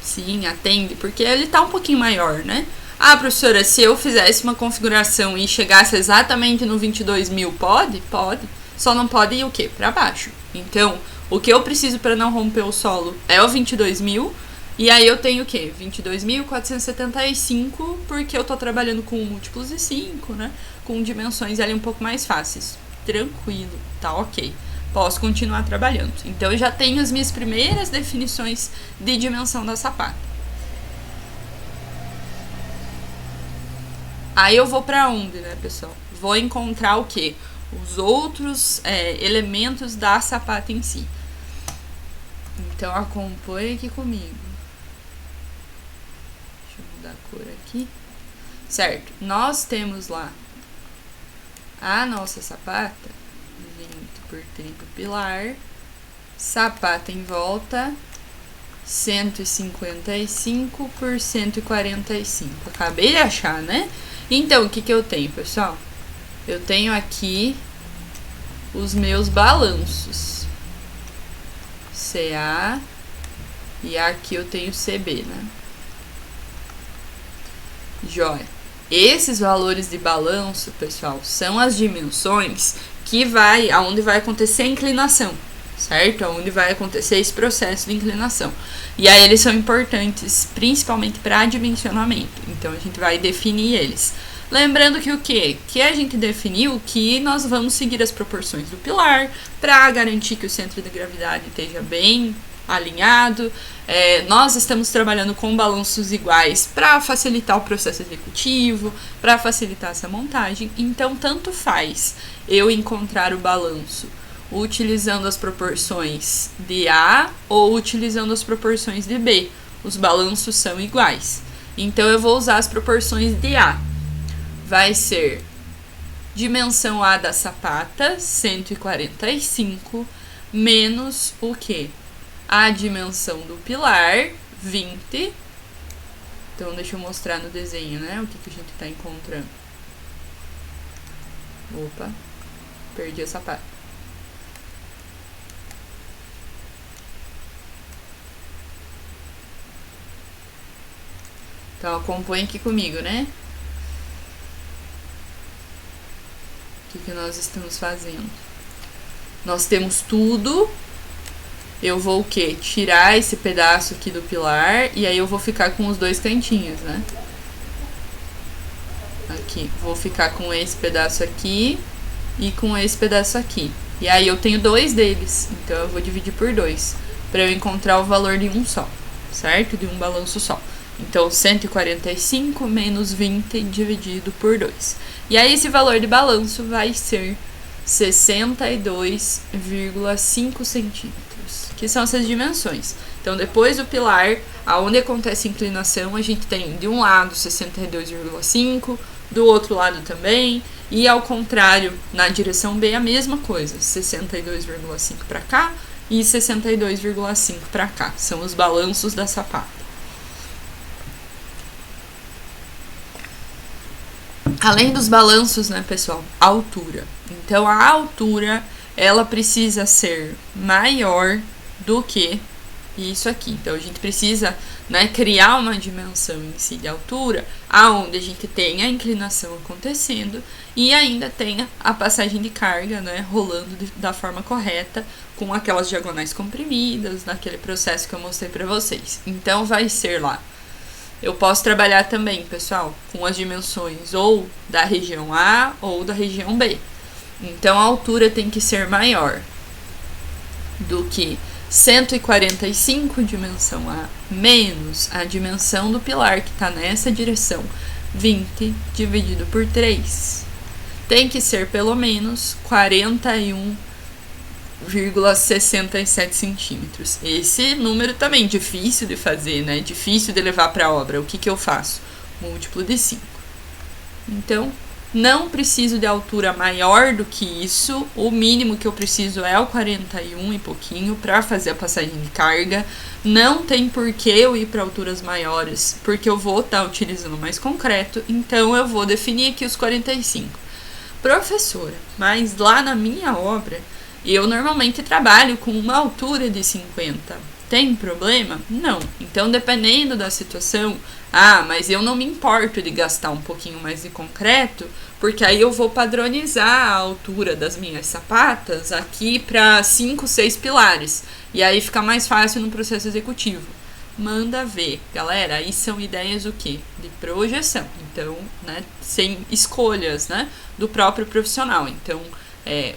Sim, atende, porque ele tá um pouquinho maior, né? Professora, se eu fizesse uma configuração e chegasse exatamente no 22.000, pode? Pode. Só não pode ir o quê? Para baixo. Então, o que eu preciso para não romper o solo é o 22.000. E aí eu tenho o quê? 22.475, porque eu tô trabalhando com múltiplos de 5, né? Com dimensões ali um pouco mais fáceis. Tranquilo, tá ok. Posso continuar trabalhando. Então, eu já tenho as minhas primeiras definições de dimensão da sapata. Aí eu vou pra onde, né, pessoal? Vou encontrar o quê? Os outros elementos da sapata em si. Então, acompanhe aqui comigo. Deixa eu mudar a cor aqui. Certo, nós temos lá a nossa sapata, 20 por 30 pilar, sapata em volta, 155 por 145. Acabei de achar, né? Então, o que eu tenho, pessoal? Eu tenho aqui os meus balanços. CA e aqui eu tenho CB, né? Joia. Esses valores de balanço, pessoal, são as dimensões aonde vai acontecer a inclinação, certo? Aonde vai acontecer esse processo de inclinação. E aí eles são importantes, principalmente para dimensionamento. Então a gente vai definir eles. Lembrando que o quê? Que a gente definiu que nós vamos seguir as proporções do pilar para garantir que o centro de gravidade esteja bem alinhado. Nós estamos trabalhando com balanços iguais para facilitar o processo executivo, para facilitar essa montagem. Então, tanto faz eu encontrar o balanço utilizando as proporções de A ou utilizando as proporções de B. Os balanços são iguais. Então, eu vou usar as proporções de A. Vai ser dimensão A da sapata, 145, menos o quê? A dimensão do pilar, 20. Então, deixa eu mostrar no desenho, né? O que a gente está encontrando. Opa, perdi a sapata. Então, acompanhe aqui comigo, né? O que nós estamos fazendo? Nós temos tudo. Eu vou o quê? Tirar esse pedaço aqui do pilar. E aí eu vou ficar com os dois cantinhos, né? Aqui. Vou ficar com esse pedaço aqui e com esse pedaço aqui. E aí eu tenho dois deles. Então eu vou dividir por 2. Para eu encontrar o valor de um só. Certo? De um balanço só. Então, 145 menos 20 dividido por 2. E aí, esse valor de balanço vai ser 62,5 centímetros, que são essas dimensões. Então, depois do pilar, aonde acontece a inclinação, a gente tem de um lado 62,5, do outro lado também, e ao contrário, na direção B, a mesma coisa, 62,5 para cá e 62,5 para cá. São os balanços da sapata. Além dos balanços, né, pessoal? A altura. Então, a altura, ela precisa ser maior do que isso aqui. Então, a gente precisa, né, criar uma dimensão em si de altura, aonde a gente tenha a inclinação acontecendo e ainda tenha a passagem de carga, né, rolando da forma correta, com aquelas diagonais comprimidas, naquele processo que eu mostrei para vocês. Então, vai ser lá. Eu posso trabalhar também, pessoal, com as dimensões ou da região A ou da região B. Então, a altura tem que ser maior do que 145 dimensão A menos a dimensão do pilar que está nessa direção, 20 dividido por 3. Tem que ser pelo menos 41,67 centímetros. Esse número também difícil de fazer, né? Difícil de levar para a obra. O que eu faço? Múltiplo de 5. Então, não preciso de altura maior do que isso. O mínimo que eu preciso é o 41 e pouquinho para fazer a passagem de carga. Não tem por que eu ir para alturas maiores, porque eu vou estar utilizando mais concreto. Então, eu vou definir aqui os 45. Professora, mas lá na minha obra, eu normalmente trabalho com uma altura de 50. Tem problema? Não. Então, dependendo da situação, mas eu não me importo de gastar um pouquinho mais de concreto, porque aí eu vou padronizar a altura das minhas sapatas aqui para 5, 6 pilares. E aí fica mais fácil no processo executivo. Manda ver. Galera, aí são ideias o quê? De projeção. Então, né, sem escolhas, né, do próprio profissional. Então,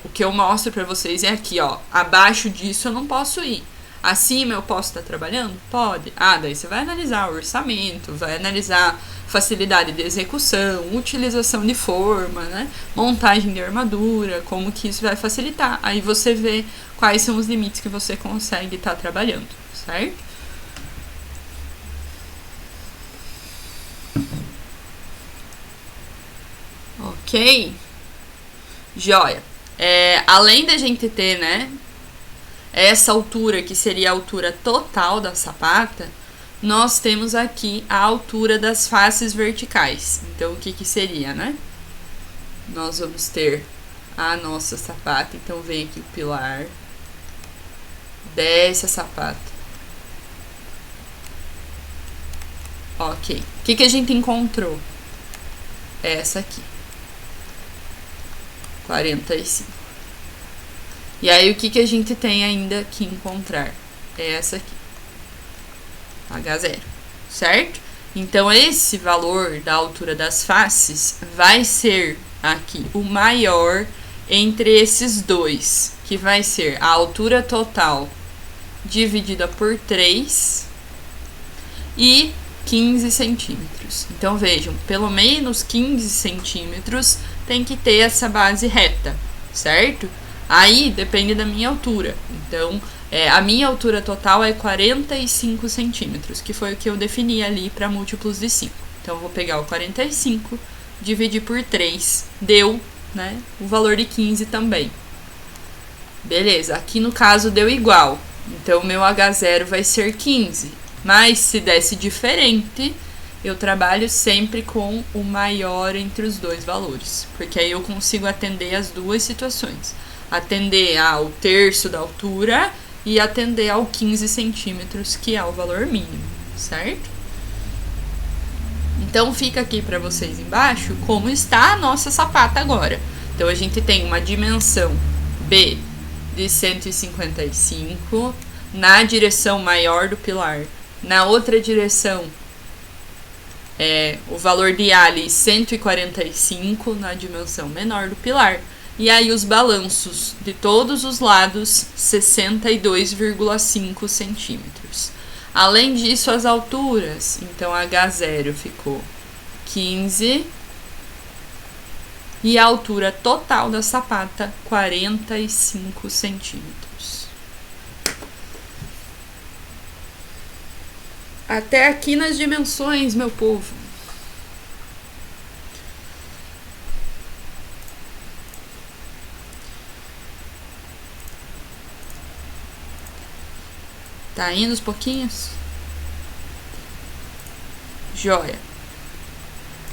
o que eu mostro para vocês é aqui, ó. Abaixo disso eu não posso ir. Acima eu posso estar trabalhando? Pode. Daí você vai analisar o orçamento, vai analisar facilidade de execução, utilização de forma, né? Montagem de armadura, como que isso vai facilitar. Aí você vê quais são os limites que você consegue estar trabalhando, certo? Ok? Joia. Além da gente ter, né, essa altura, que seria a altura total da sapata, nós temos aqui a altura das faces verticais. Então, o que que seria, né? Nós vamos ter a nossa sapata. Então, vem aqui o pilar, desce a sapata. Ok. O que que a gente encontrou? Essa aqui. 45. E aí, o que que a gente tem ainda que encontrar? É essa aqui. H0, certo? Então, esse valor da altura das faces vai ser aqui o maior entre esses dois, que vai ser a altura total dividida por 3 e 15 centímetros. Então, vejam, pelo menos 15 centímetros tem que ter essa base reta, certo? Aí, depende da minha altura. Então, a minha altura total é 45 centímetros, que foi o que eu defini ali para múltiplos de 5. Então, eu vou pegar o 45, dividir por 3, deu, né, o valor de 15 também. Beleza, aqui no caso deu igual. Então, o meu H0 vai ser 15. Mas, se desse diferente, eu trabalho sempre com o maior entre os dois valores. Porque aí eu consigo atender as duas situações. Atender ao terço da altura e atender ao 15 centímetros, que é o valor mínimo, certo? Então, fica aqui para vocês embaixo como está a nossa sapata agora. Então, a gente tem uma dimensão B de 155 na direção maior do pilar. Na outra direção, o valor de A ali, 145 na dimensão menor do pilar. E aí os balanços de todos os lados, 62,5 centímetros. Além disso, as alturas. Então, H0 ficou 15. E a altura total da sapata, 45 centímetros. Até aqui nas dimensões, meu povo. Tá indo os pouquinhos? Joia.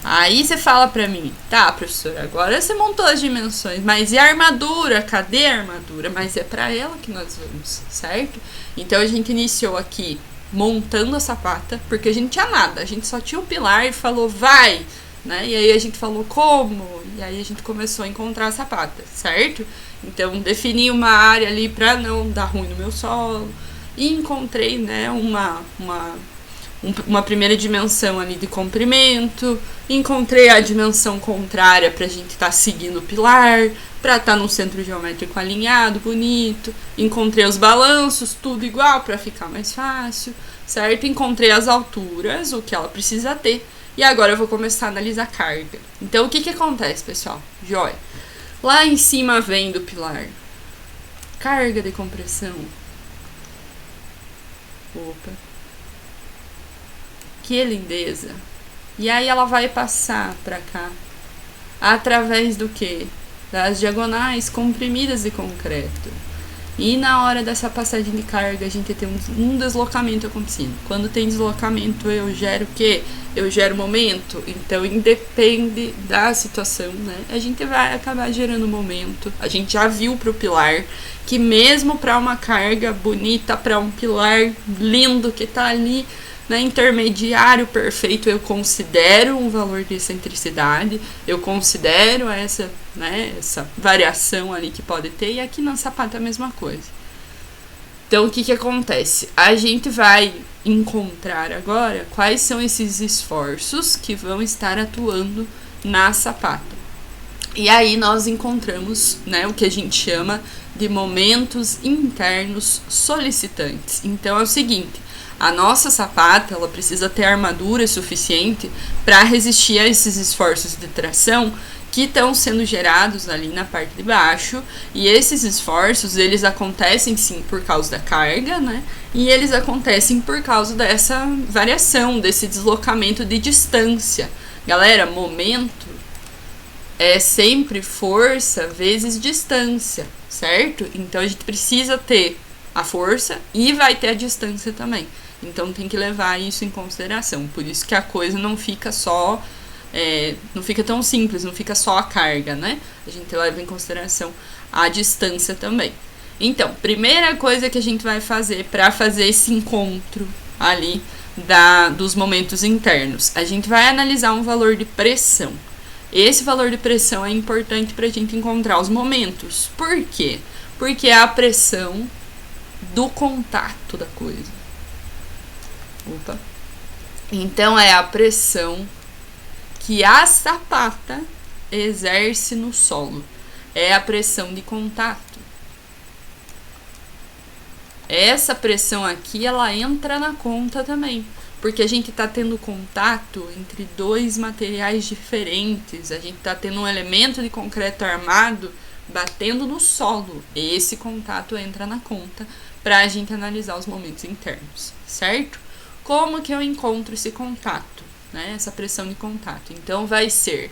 Aí você fala pra mim, tá, professora, agora você montou as dimensões, mas e a armadura? Cadê a armadura? Mas é pra ela que nós vamos, certo? Então, a gente iniciou aqui montando a sapata, porque a gente tinha nada, a gente só tinha um pilar e falou, vai, né? E aí a gente falou como, e aí a gente começou a encontrar a sapata, certo? Então, defini uma área ali pra não dar ruim no meu solo, e encontrei, né, uma primeira dimensão ali de comprimento, encontrei a dimensão contrária para a gente estar seguindo o pilar, para estar no centro geométrico alinhado, bonito, encontrei os balanços, tudo igual para ficar mais fácil, certo? Encontrei as alturas, o que ela precisa ter, e agora eu vou começar a analisar a carga. Então, o que que acontece, pessoal? Joia. Lá em cima vem do pilar carga de compressão. Opa. Que lindeza. E aí ela vai passar pra cá. Através do quê? Das diagonais comprimidas de concreto. E na hora dessa passagem de carga, a gente tem um deslocamento acontecendo. Quando tem deslocamento, eu gero o quê? Eu gero momento. Então, independe da situação, né? A gente vai acabar gerando momento. A gente já viu pro pilar que mesmo para uma carga bonita, para um pilar lindo que tá ali, né, intermediário perfeito, eu considero um valor de excentricidade, eu considero essa, né, essa variação ali que pode ter, e aqui na sapata é a mesma coisa. Então, o que que acontece? A gente vai encontrar agora quais são esses esforços que vão estar atuando na sapata. E aí nós encontramos, né, o que a gente chama de momentos internos solicitantes. Então, é o seguinte: a nossa sapata, ela precisa ter armadura suficiente para resistir a esses esforços de tração que estão sendo gerados ali na parte de baixo, e esses esforços, eles acontecem sim por causa da carga, né? E eles acontecem por causa dessa variação, desse deslocamento de distância. Galera, momento é sempre força vezes distância, certo? Então a gente precisa ter a força e vai ter a distância também. Então tem que levar isso em consideração. Por isso que a coisa não fica só... não fica tão simples, não fica só a carga, né? A gente leva em consideração a distância também. Então, primeira coisa que a gente vai fazer para fazer esse encontro ali dos momentos internos, a gente vai analisar um valor de pressão. Esse valor de pressão é importante para a gente encontrar os momentos. Por quê? Porque é a pressão do contato da coisa. Opa. Então, é a pressão que a sapata exerce no solo. É a pressão de contato. Essa pressão aqui, ela entra na conta também, porque a gente está tendo contato entre dois materiais diferentes, a gente está tendo um elemento de concreto armado batendo no solo. Esse contato entra na conta para a gente analisar os momentos internos, certo? Como que eu encontro esse contato, né? Essa pressão de contato. Então, vai ser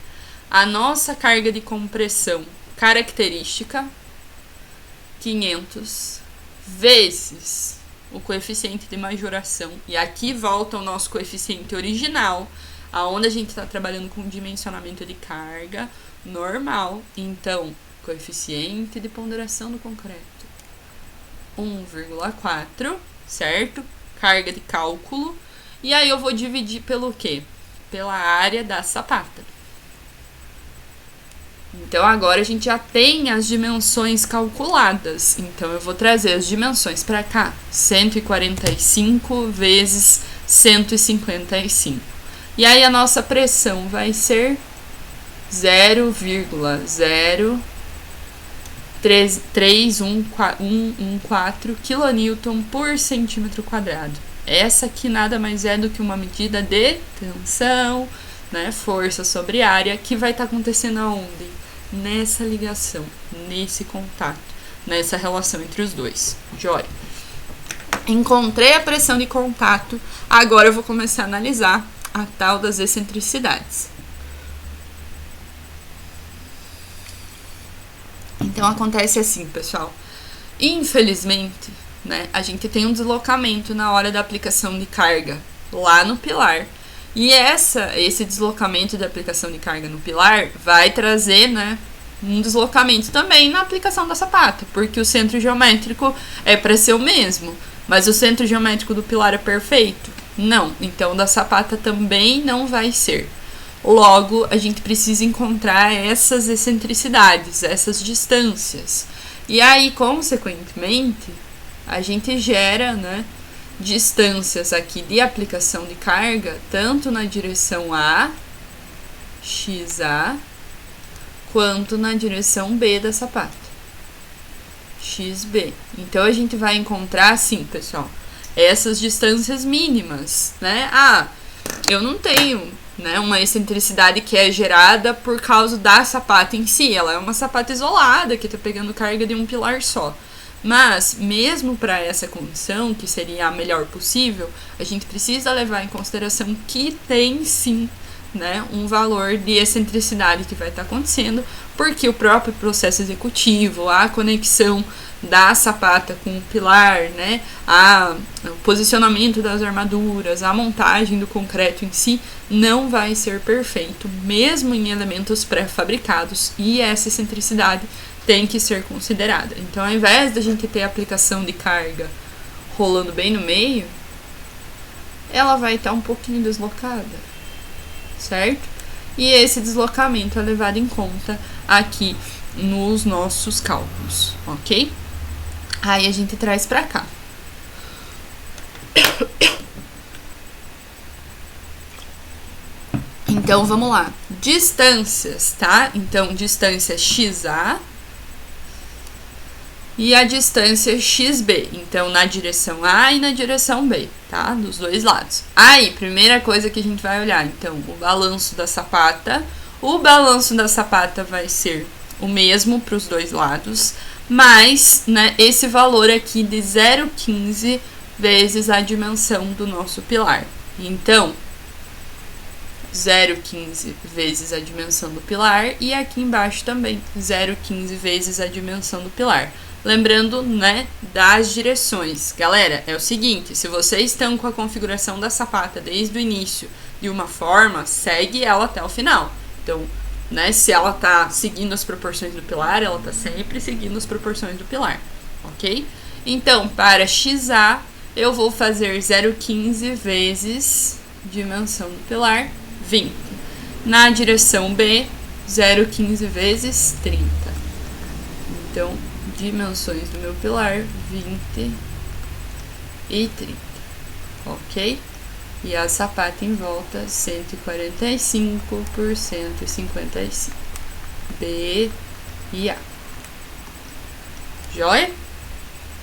a nossa carga de compressão característica, 500, vezes o coeficiente de majoração. E aqui volta o nosso coeficiente original, aonde a gente está trabalhando com dimensionamento de carga normal. Então, coeficiente de ponderação do concreto, 1,4, certo? Carga de cálculo. E aí eu vou dividir pelo quê? Pela área da sapata. Então, agora a gente já tem as dimensões calculadas. Então, eu vou trazer as dimensões para cá. 145 vezes 155. E aí, a nossa pressão vai ser 0,03114 kN por centímetro quadrado. Essa aqui nada mais é do que uma medida de tensão, né, força sobre área, que vai estar acontecendo aonde? Nessa ligação, nesse contato, nessa relação entre os dois. Joia. Encontrei a pressão de contato, agora eu vou começar a analisar a tal das excentricidades. Então, acontece assim, pessoal. Infelizmente, né, a gente tem um deslocamento na hora da aplicação de carga lá no pilar. E esse deslocamento de aplicação de carga no pilar vai trazer, né, um deslocamento também na aplicação da sapata, porque o centro geométrico é para ser o mesmo, mas o centro geométrico do pilar é perfeito? Não, então da sapata também não vai ser. Logo, a gente precisa encontrar essas excentricidades, essas distâncias. E aí, consequentemente, a gente gera, né, distâncias aqui de aplicação de carga, tanto na direção A, XA, quanto na direção B da sapata, XB. Então, a gente vai encontrar, assim, pessoal, essas distâncias mínimas, né? Ah, eu não tenho, né, uma excentricidade que é gerada por causa da sapata em si. Ela é uma sapata isolada, que está pegando carga de um pilar só. Mas, mesmo para essa condição, que seria a melhor possível, a gente precisa levar em consideração que tem, sim, né, um valor de excentricidade que vai estar acontecendo, porque o próprio processo executivo, a conexão da sapata com o pilar, né, o posicionamento das armaduras, a montagem do concreto em si, não vai ser perfeito, mesmo em elementos pré-fabricados, e essa excentricidade tem que ser considerada. Então, ao invés da gente ter a aplicação de carga rolando bem no meio, ela vai estar um pouquinho deslocada, certo? E esse deslocamento é levado em conta aqui nos nossos cálculos, ok? Aí a gente traz para cá. Então, vamos lá. Distâncias, tá? Então, distância XA e a distância XB. Então, na direção A e na direção B, tá? Dos dois lados. Aí, primeira coisa que a gente vai olhar, então, o balanço da sapata. O balanço da sapata vai ser o mesmo para os dois lados, mas, né, esse valor aqui de 0,15 vezes a dimensão do nosso pilar. Então, 0,15 vezes a dimensão do pilar, e aqui embaixo também 0,15 vezes a dimensão do pilar. Lembrando, né, das direções. Galera, é o seguinte, se vocês estão com a configuração da sapata desde o início de uma forma, segue ela até o final. Então, né, se ela tá seguindo as proporções do pilar, ela tá sempre seguindo as proporções do pilar, ok? Então, para XA, eu vou fazer 0,15 vezes dimensão do pilar, 20. Na direção B, 0,15 vezes 30. Então, dimensões do meu pilar, 20 e 30, ok? E a sapata em volta, 145 por 155. B e A. Joia?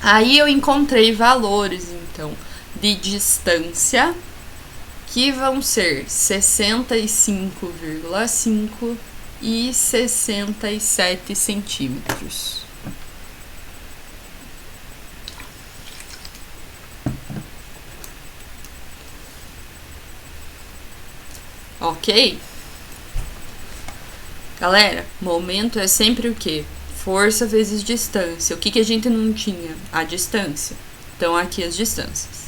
Aí eu encontrei valores, então, de distância, que vão ser 65,5 e 67 centímetros. Ok? Galera, momento é sempre o quê? Força vezes distância. O que a gente não tinha? A distância. Então, aqui as distâncias.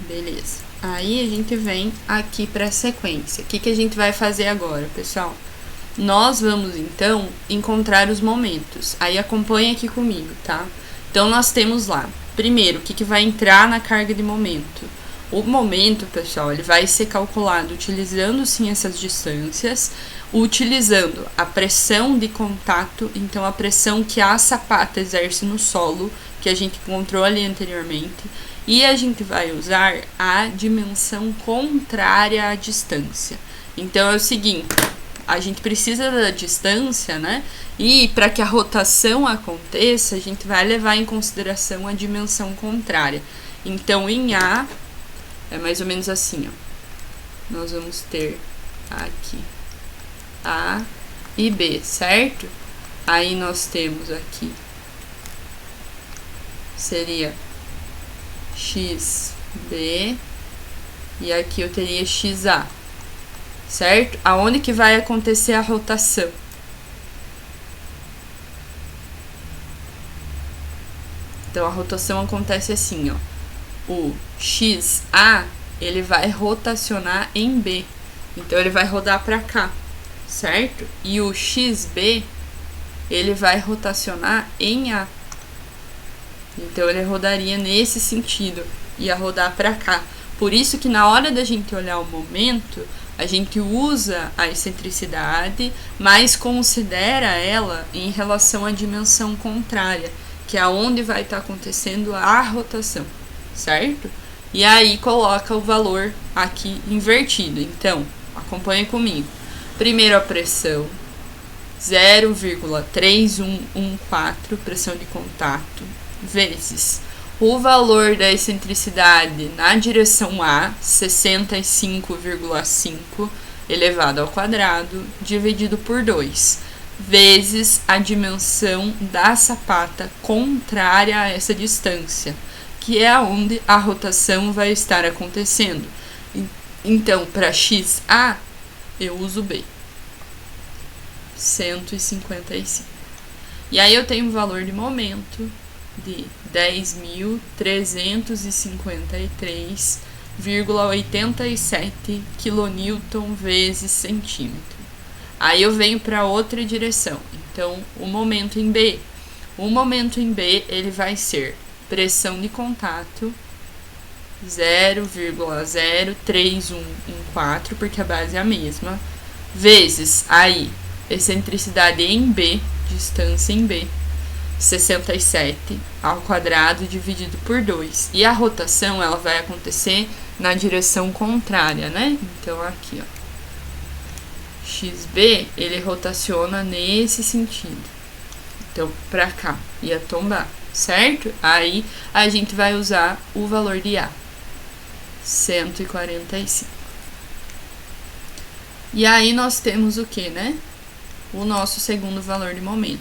Beleza. Aí a gente vem aqui para a sequência. O que a gente vai fazer agora, pessoal? Nós vamos, então, encontrar os momentos. Aí acompanha aqui comigo, tá? Então, nós temos lá, primeiro, o que vai entrar na carga de momento. O momento, pessoal, ele vai ser calculado utilizando, sim, essas distâncias, utilizando a pressão de contato, então a pressão que a sapata exerce no solo, que a gente encontrou ali anteriormente, e a gente vai usar a dimensão contrária à distância. Então, é o seguinte, a gente precisa da distância, né? E para que a rotação aconteça, a gente vai levar em consideração a dimensão contrária. Então, em A, é mais ou menos assim, ó. Nós vamos ter aqui A e B, certo? Aí nós temos aqui, seria XB, e aqui eu teria XA, certo? Aonde que vai acontecer a rotação? Então, a rotação acontece assim, ó. O XA, ele vai rotacionar em B. Então, ele vai rodar para cá, certo? E o XB, ele vai rotacionar em A. Então, ele rodaria nesse sentido, ia rodar para cá. Por isso que na hora da gente olhar o momento, a gente usa a excentricidade, mas considera ela em relação à dimensão contrária, que é onde vai estar acontecendo a rotação, certo? E aí coloca o valor aqui invertido. Então, acompanhe comigo. Primeiro a pressão, 0,3114, pressão de contato, vezes o valor da excentricidade na direção A, 65,5 elevado ao quadrado, dividido por 2, vezes a dimensão da sapata contrária a essa distância, que é onde a rotação vai estar acontecendo. Então, para XA, eu uso B, 155. E aí eu tenho um valor de momento de 10.353,87 kN vezes centímetro. Aí eu venho para outra direção. Então, o momento em B. O momento em B, ele vai ser pressão de contato, 0,03114, porque a base é a mesma, vezes, aí, excentricidade em B, distância em B, 67 ao quadrado dividido por 2. E a rotação, ela vai acontecer na direção contrária, né? Então, aqui, ó. XB, ele rotaciona nesse sentido. Então, pra cá, ia tombar, certo? Aí, a gente vai usar o valor de A, 145. E aí, nós temos o que, né? O nosso segundo valor de momento.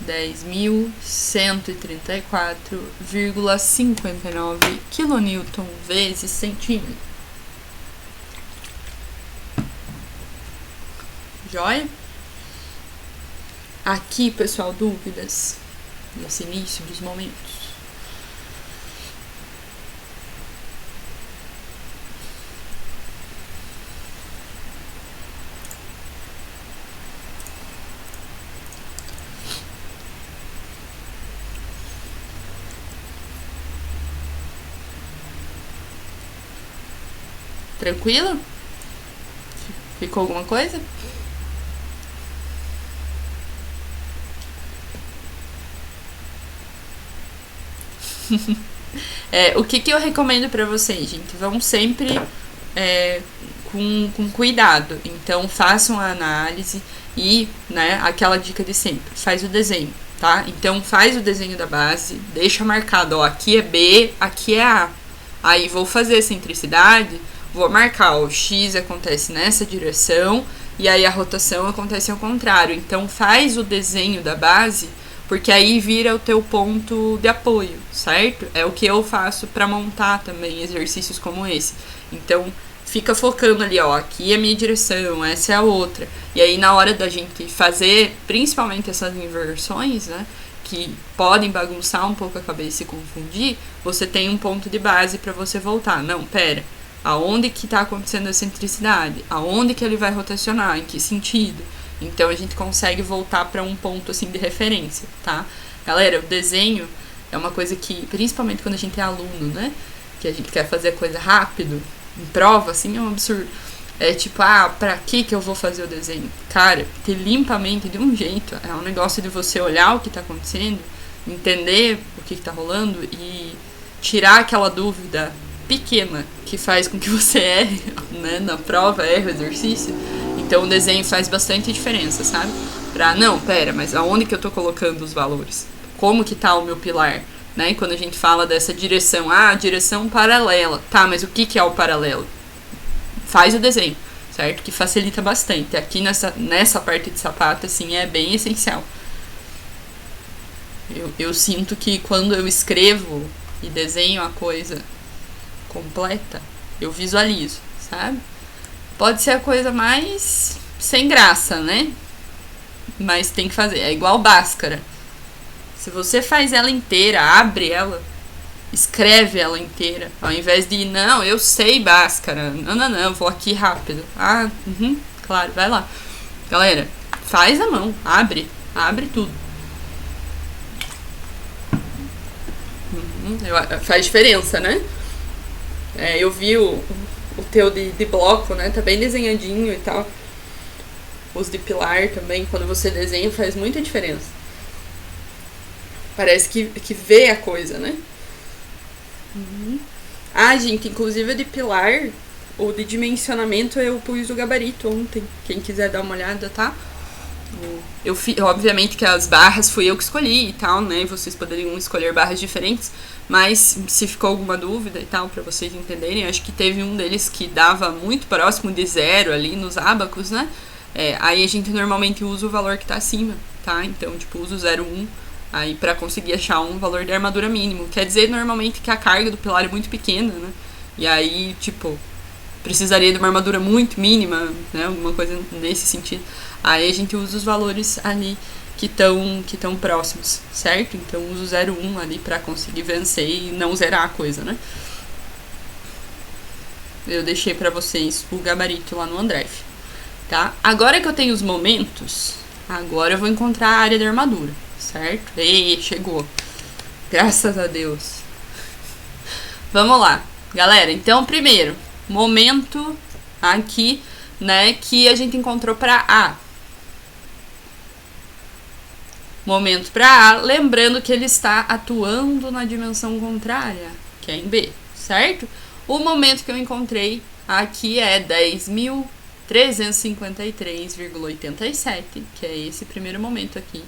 10.134,59 kN vezes centímetro. Joia? Aqui, pessoal, dúvidas nesse início dos momentos? Tranquilo? Ficou alguma coisa? O que eu recomendo pra vocês, gente? Vão sempre com cuidado. Então, façam a análise e, né, aquela dica de sempre. Faz o desenho, tá? Então, faz o desenho da base, deixa marcado, ó, aqui é B, aqui é A. Aí, vou fazer a centricidade, vou marcar, ó, o X acontece nessa direção e aí a rotação acontece ao contrário. Então, faz o desenho da base, porque aí vira o teu ponto de apoio, certo? É o que eu faço para montar também exercícios como esse. Então, fica focando ali, ó, aqui é a minha direção, essa é a outra. E aí, na hora da gente fazer, principalmente essas inversões, né, que podem bagunçar um pouco a cabeça e confundir, você tem um ponto de base para você voltar. Não, pera, aonde que tá acontecendo a centricidade? Aonde que ele vai rotacionar? Em que sentido? Então a gente consegue voltar para um ponto assim de referência, tá? Galera, o desenho é uma coisa que, principalmente quando a gente é aluno, né? Que a gente quer fazer a coisa rápido, em prova, assim, é um absurdo. É tipo, pra que eu vou fazer o desenho? Cara, te limpa a mente de um jeito. É um negócio de você olhar o que tá acontecendo, entender o que tá rolando e tirar aquela dúvida pequena que faz com que você erre, né, na prova, erre o exercício. Então o desenho faz bastante diferença, sabe? Não, pera, mas aonde que eu tô colocando os valores? Como que tá o meu pilar? Né? Quando a gente fala dessa direção, direção paralela. Tá, mas o que é o paralelo? Faz o desenho, certo? Que facilita bastante. Aqui nessa parte de sapato, assim, é bem essencial. Eu sinto que quando eu escrevo e desenho a coisa completa, eu visualizo, sabe? Pode ser a coisa mais sem graça, né? Mas tem que fazer. É igual Bhaskara. Se você faz ela inteira, abre ela, escreve ela inteira, ao invés de, não, eu sei Bhaskara, não, vou aqui rápido. Claro, vai lá. Galera, faz a mão, abre tudo. Faz diferença, né? Eu vi o teu de bloco, né? Tá bem desenhadinho e tal. Os de pilar também, quando você desenha, faz muita diferença. Parece que vê a coisa, né? Gente, inclusive o de pilar, o de dimensionamento, eu pus o gabarito ontem. Quem quiser dar uma olhada, tá? Obviamente que as barras fui eu que escolhi e tal, né? Vocês poderiam escolher barras diferentes, mas se ficou alguma dúvida e tal, pra vocês entenderem, acho que teve um deles que dava muito próximo de 0 ali nos ábacos, né? Aí a gente normalmente usa o valor que tá acima, tá? Então, tipo, usa o 0,1 aí pra conseguir achar um valor de armadura mínimo. Quer dizer, normalmente, que a carga do pilar é muito pequena, né? E aí, tipo, precisaria de uma armadura muito mínima, né? Alguma coisa nesse sentido. Aí a gente usa os valores ali que estão próximos, certo? Então usa o 0,1 ali pra conseguir vencer e não zerar a coisa, né? Eu deixei pra vocês o gabarito lá no OneDrive, tá? Agora que eu tenho os momentos, agora eu vou encontrar a área da armadura, certo? Chegou. Graças a Deus. Vamos lá. Galera, então primeiro, momento aqui, né, que a gente encontrou pra A. Momento para A, lembrando que ele está atuando na dimensão contrária, que é em B, certo? O momento que eu encontrei aqui é 10.353,87, que é esse primeiro momento aqui,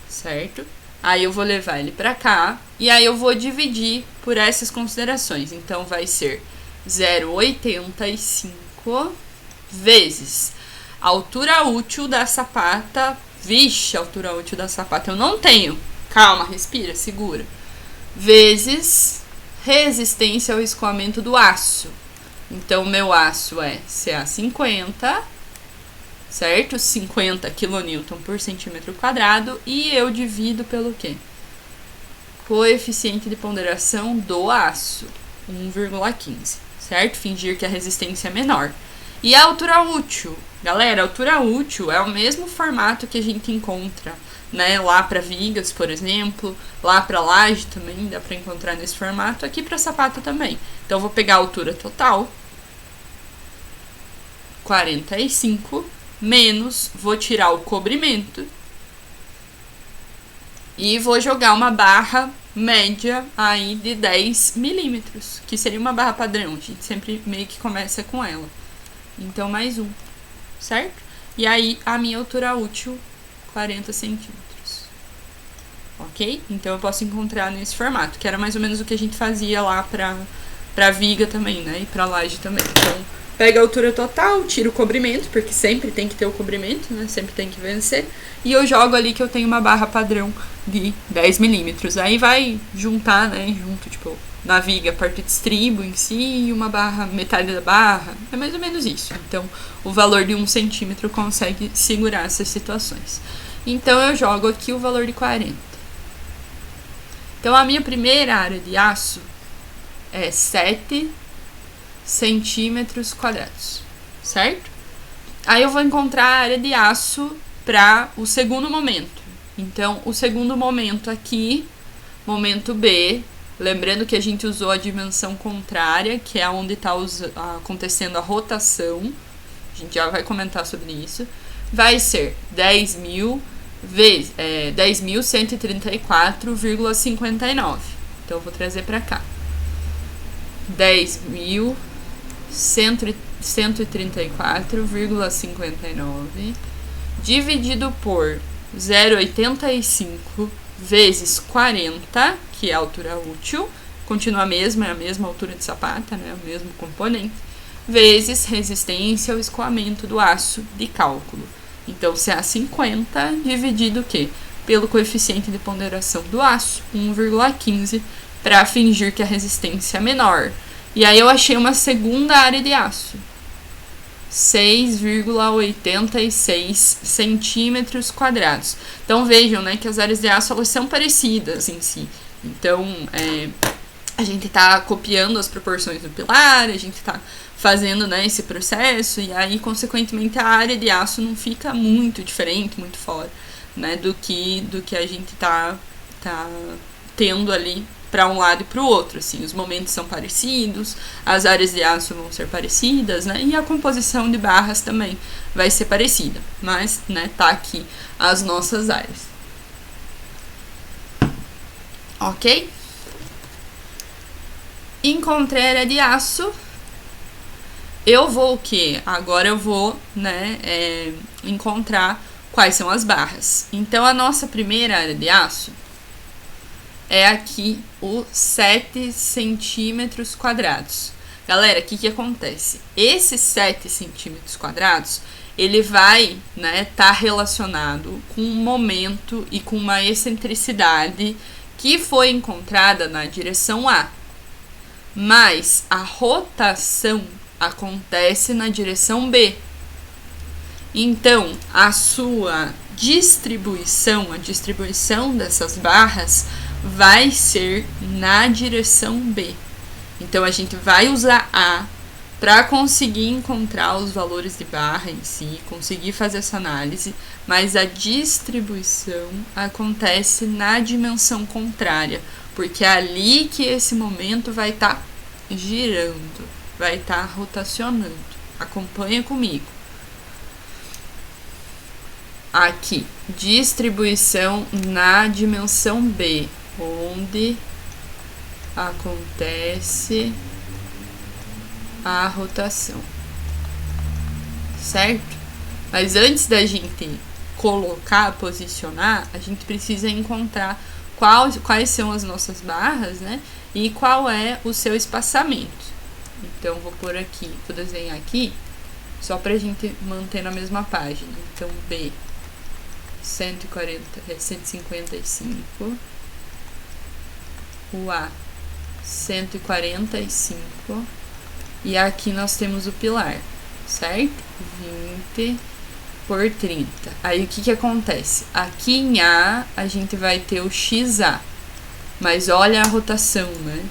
certo? Aí eu vou levar ele para cá e aí eu vou dividir por essas considerações. Então vai ser 0,85 vezes a altura útil da sapata Vixe, altura útil da sapata eu não tenho. Calma, respira, segura. Vezes resistência ao escoamento do aço. Então, meu aço é CA50, certo? 50 kN por centímetro quadrado. E eu divido pelo quê? Coeficiente de ponderação do aço, 1,15, certo? Fingir que a resistência é menor. E a altura útil? Galera, a altura útil é o mesmo formato que a gente encontra, né, lá para vigas, por exemplo, lá para laje também dá para encontrar nesse formato, aqui para sapata também. Então, eu vou pegar a altura total, 45, menos, vou tirar o cobrimento e vou jogar uma barra média aí de 10 milímetros, que seria uma barra padrão, a gente sempre meio que começa com ela. Então, mais um, certo? E aí, a minha altura útil, 40 centímetros. Ok? Então, eu posso encontrar nesse formato, que era mais ou menos o que a gente fazia lá pra viga também, né? E pra laje também. Então, pega a altura total, tira o cobrimento, porque sempre tem que ter o cobrimento, né? Sempre tem que vencer. E eu jogo ali que eu tenho uma barra padrão de 10 milímetros. Aí vai juntar, né? Junto, tipo, na viga, a parte de estribo em si e uma barra, metade da barra. É mais ou menos isso. Então, o valor de 1 centímetro consegue segurar essas situações. Então, eu jogo aqui o valor de 40. Então, a minha primeira área de aço é 7 centímetros quadrados, certo? Aí eu vou encontrar a área de aço para o segundo momento. Então, o segundo momento aqui, momento B, lembrando que a gente usou a dimensão contrária, que é onde está acontecendo a rotação, a gente já vai comentar sobre isso, vai ser 10.134,59. Então, eu vou trazer para cá. 10.134,59 dividido por 0,85 vezes 40, que é a altura útil, continua a mesma, é a mesma altura de sapata, né, o mesmo componente, vezes resistência ao escoamento do aço de cálculo. Então, CA50 dividido o quê? Pelo coeficiente de ponderação do aço, 1,15, para fingir que a resistência é menor. E aí eu achei uma segunda área de aço, 6,86 centímetros quadrados. Então, vejam, né, que as áreas de aço elas são parecidas em si. Então, a gente está copiando as proporções do pilar, a gente está fazendo, né, esse processo, e aí, consequentemente, a área de aço não fica muito diferente, muito fora, né, do que a gente tá tendo ali para um lado e para o outro, assim, os momentos são parecidos, as áreas de aço vão ser parecidas, né, e a composição de barras também vai ser parecida, mas, né, tá aqui as nossas áreas. Ok? Encontrei a área de aço, eu vou o quê? Agora eu vou, né, encontrar quais são as barras. Então, a nossa primeira área de aço é aqui o 7 centímetros quadrados. Galera, o que acontece? Esses 7 centímetros quadrados, ele vai, né, tá relacionado com um momento e com uma excentricidade que foi encontrada na direção A. Mas a rotação acontece na direção B. Então, a sua distribuição, a distribuição dessas barras vai ser na direção B. Então, a gente vai usar A para conseguir encontrar os valores de barra em si, conseguir fazer essa análise, mas a distribuição acontece na dimensão contrária, porque é ali que esse momento vai estar girando, vai estar rotacionando. Acompanha comigo. Aqui, distribuição na dimensão B, onde acontece a rotação, certo? Mas antes da gente colocar, posicionar, a gente precisa encontrar quais são as nossas barras, né? E qual é o seu espaçamento. Então, vou pôr aqui, vou desenhar aqui, só pra gente manter na mesma página. Então, B, 155, o A 145 e aqui nós temos o pilar, certo? 20 por 30. Aí o que acontece? Aqui em A a gente vai ter o XA, mas olha a rotação, né?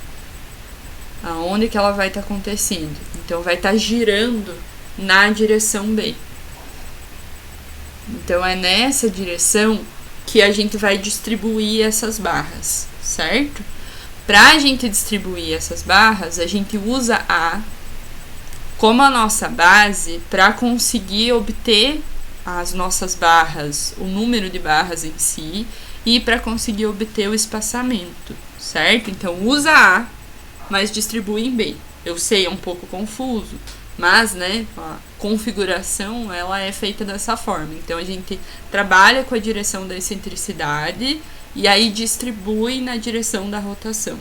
Aonde que ela vai estar acontecendo? Então vai estar girando na direção B. Então é nessa direção que a gente vai distribuir essas barras, certo? Para a gente distribuir essas barras, a gente usa A como a nossa base para conseguir obter as nossas barras, o número de barras em si, e para conseguir obter o espaçamento, certo? Então usa A, mas distribui em B. Eu sei, é um pouco confuso, mas, né, a configuração, ela é feita dessa forma. Então, a gente trabalha com a direção da excentricidade e aí distribui na direção da rotação,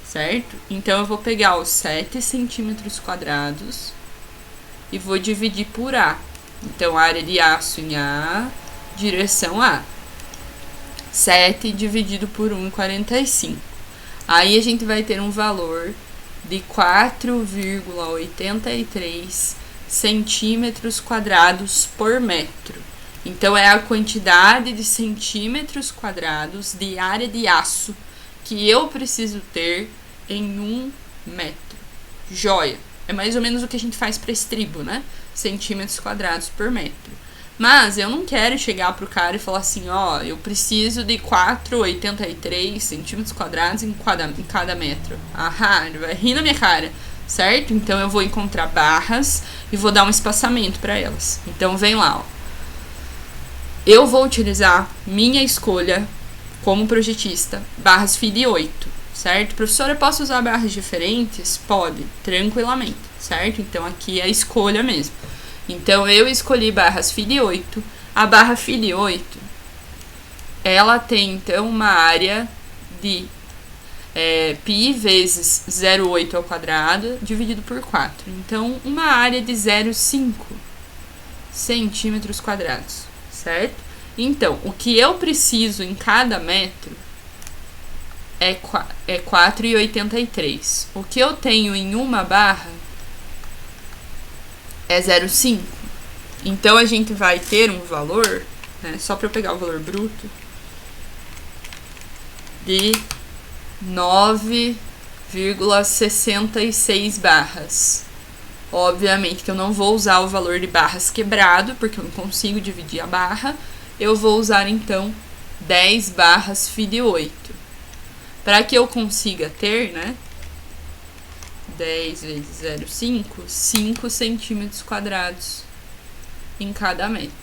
certo? Então, eu vou pegar os 7 centímetros quadrados e vou dividir por A. Então, área de aço em A, direção A. 7 dividido por 1,45. Aí, a gente vai ter um valor de 4,83 centímetros quadrados por metro. Então, é a quantidade de centímetros quadrados de área de aço que eu preciso ter em 1 metro. Joia! É mais ou menos o que a gente faz para estribo, né? Centímetros quadrados por metro. Mas eu não quero chegar pro cara e falar assim, ó, eu preciso de 4,83 centímetros quadrados em cada metro. Aham, ele vai rir na minha cara, certo? Então eu vou encontrar barras e vou dar um espaçamento para elas. Então vem lá, ó. Eu vou utilizar minha escolha como projetista, barras FIDE 8, certo? Professora, posso usar barras diferentes? Pode, tranquilamente, certo? Então aqui é a escolha mesmo. Então, eu escolhi barras FIDE 8. A barra FIDE 8, ela tem, então, uma área de π vezes 0,8 ao quadrado, dividido por 4. Então, uma área de 0,5 centímetros quadrados, certo? Então, o que eu preciso em cada metro é 4,83. O que eu tenho em uma barra é 0,5. Então, a gente vai ter um valor, né, só para eu pegar o valor bruto, de 9,66 barras. Obviamente que eu não vou usar o valor de barras quebrado, porque eu não consigo dividir a barra. Eu vou usar, então, 10 barras FIDE 8. Para que eu consiga ter, né, 10 vezes 0,5, 5 centímetros quadrados em cada metro.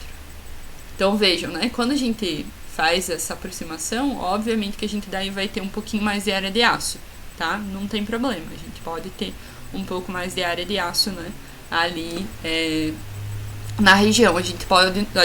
Então, vejam, né? Quando a gente faz essa aproximação, obviamente que a gente daí vai ter um pouquinho mais de área de aço, tá? Não tem problema, a gente pode ter um pouco mais de área de aço, né? Ali na região, a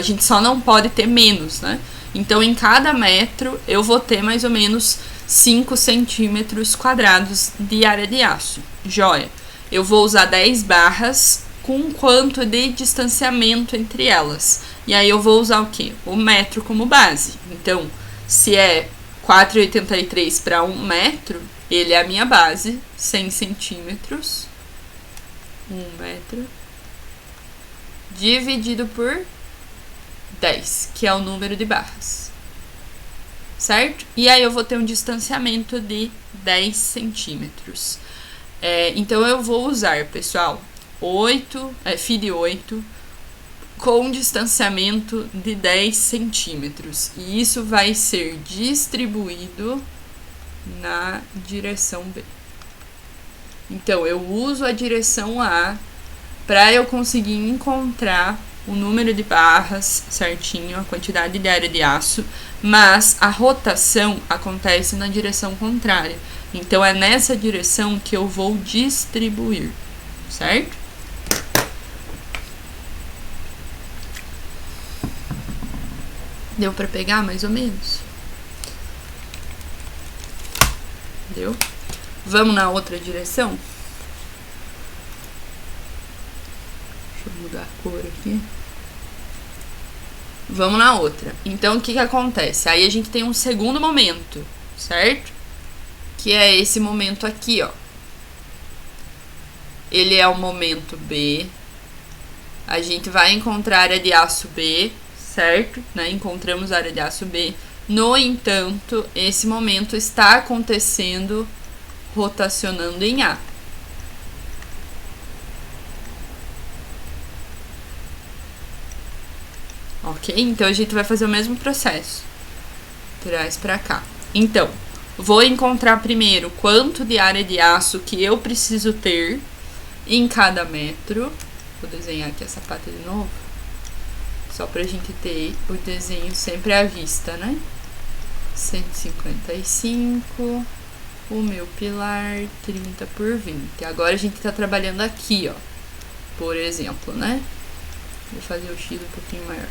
gente só não pode ter menos, né? Então, em cada metro, eu vou ter mais ou menos 5 centímetros quadrados de área de aço. Joia! Eu vou usar 10 barras com quanto de distanciamento entre elas. E aí eu vou usar o quê? O metro como base. Então, se é 4,83 para 1 metro, ele é a minha base, 100 centímetros. 1 metro. Dividido por 10, que é o número de barras. Certo? E aí eu vou ter um distanciamento de 10 centímetros. Então, eu vou usar, pessoal, FIDE 8 com distanciamento de 10 centímetros. E isso vai ser distribuído na direção B. Então, eu uso a direção A para eu conseguir encontrar o número de barras certinho, a quantidade de área de aço, mas a rotação acontece na direção contrária. Então, é nessa direção que eu vou distribuir, certo? Deu para pegar mais ou menos? Deu? Vamos na outra direção? Deixa eu mudar a cor aqui. Vamos na outra. Então, o que acontece? Aí a gente tem um segundo momento, certo? Que é esse momento aqui, ó. Ele é o momento B. A gente vai encontrar a área de aço B, certo? Né? Encontramos a área de aço B. No entanto, esse momento está acontecendo rotacionando em A. Ok? Então, a gente vai fazer o mesmo processo. Traz pra cá. Então, vou encontrar primeiro quanto de área de aço que eu preciso ter em cada metro. Vou desenhar aqui essa pata de novo. Só pra gente ter o desenho sempre à vista, né? 155. O meu pilar, 30 por 20. Agora a gente tá trabalhando aqui, ó. Por exemplo, né? Vou fazer o X um pouquinho maior.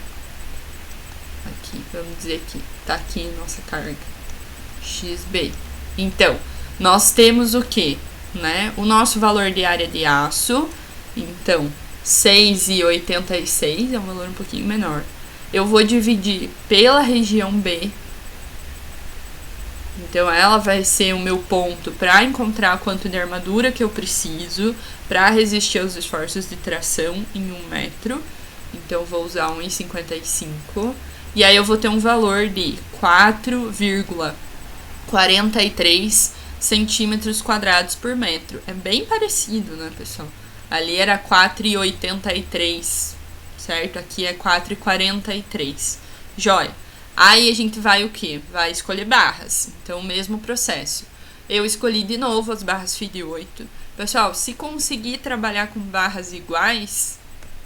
Aqui, vamos dizer que tá aqui nossa carga XB. Então, nós temos o que, né? O nosso valor de área de aço. Então, 6,86 é um valor um pouquinho menor. Eu vou dividir pela região B. Então, ela vai ser o meu ponto para encontrar quanto de armadura que eu preciso para resistir aos esforços de tração em 1 metro. Então, vou usar 1,55. E aí, eu vou ter um valor de 4,43 centímetros quadrados por metro. É bem parecido, né, pessoal? Ali era 4,83, certo? Aqui é 4,43. Joia. Aí, a gente vai o quê? Vai escolher barras. Então, o mesmo processo. Eu escolhi de novo as barras FIDE 8. Pessoal, se conseguir trabalhar com barras iguais,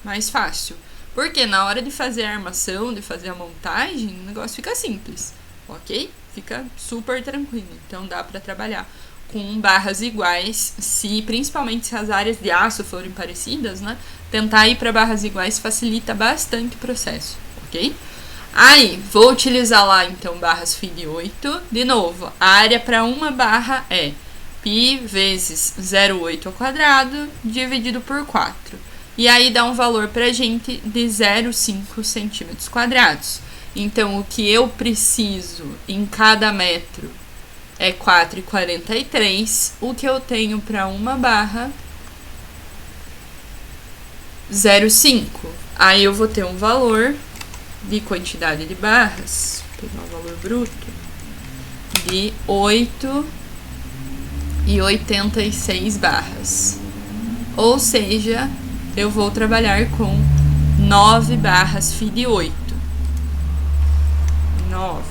mais fácil. Porque na hora de fazer a armação, de fazer a montagem, o negócio fica simples, ok? Fica super tranquilo. Então, dá para trabalhar com barras iguais, principalmente se as áreas de aço forem parecidas, né? Tentar ir para barras iguais facilita bastante o processo, ok? Aí, vou utilizar lá, então, barras FIDE 8. De novo, a área para uma barra é π vezes 0,8 ao quadrado dividido por 4. E aí dá um valor pra gente de 0,5 centímetros quadrados. Então, o que eu preciso em cada metro é 4,43. O que eu tenho para uma barra, 0,5. Aí eu vou ter um valor de quantidade de barras, vou pegar o valor bruto, de 8,86 barras. Ou seja, eu vou trabalhar com 9 barras FIDE 8. 9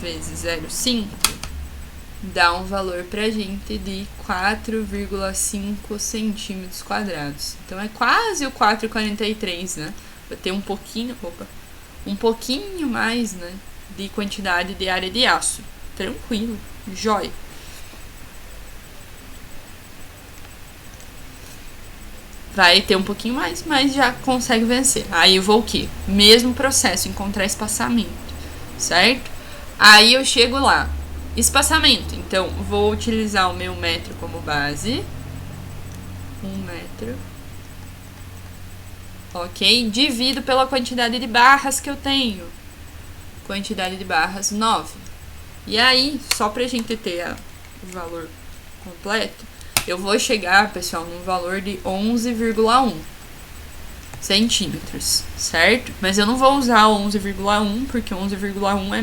vezes 0,5 dá um valor pra gente de 4,5 centímetros quadrados. Então, é quase o 4,43, né? Vai ter um pouquinho mais, né, de quantidade de área de aço. Tranquilo, jóia. Vai ter um pouquinho mais, mas já consegue vencer. Aí eu vou o quê? Mesmo processo, encontrar espaçamento, certo? Aí eu chego lá. Espaçamento. Então, vou utilizar o meu metro como base. 1 metro. Ok? Divido pela quantidade de barras que eu tenho. Quantidade de barras, 9. E aí, só pra gente ter o valor completo, eu vou chegar, pessoal, num valor de 11,1 centímetros, certo? Mas eu não vou usar 11,1, porque 11,1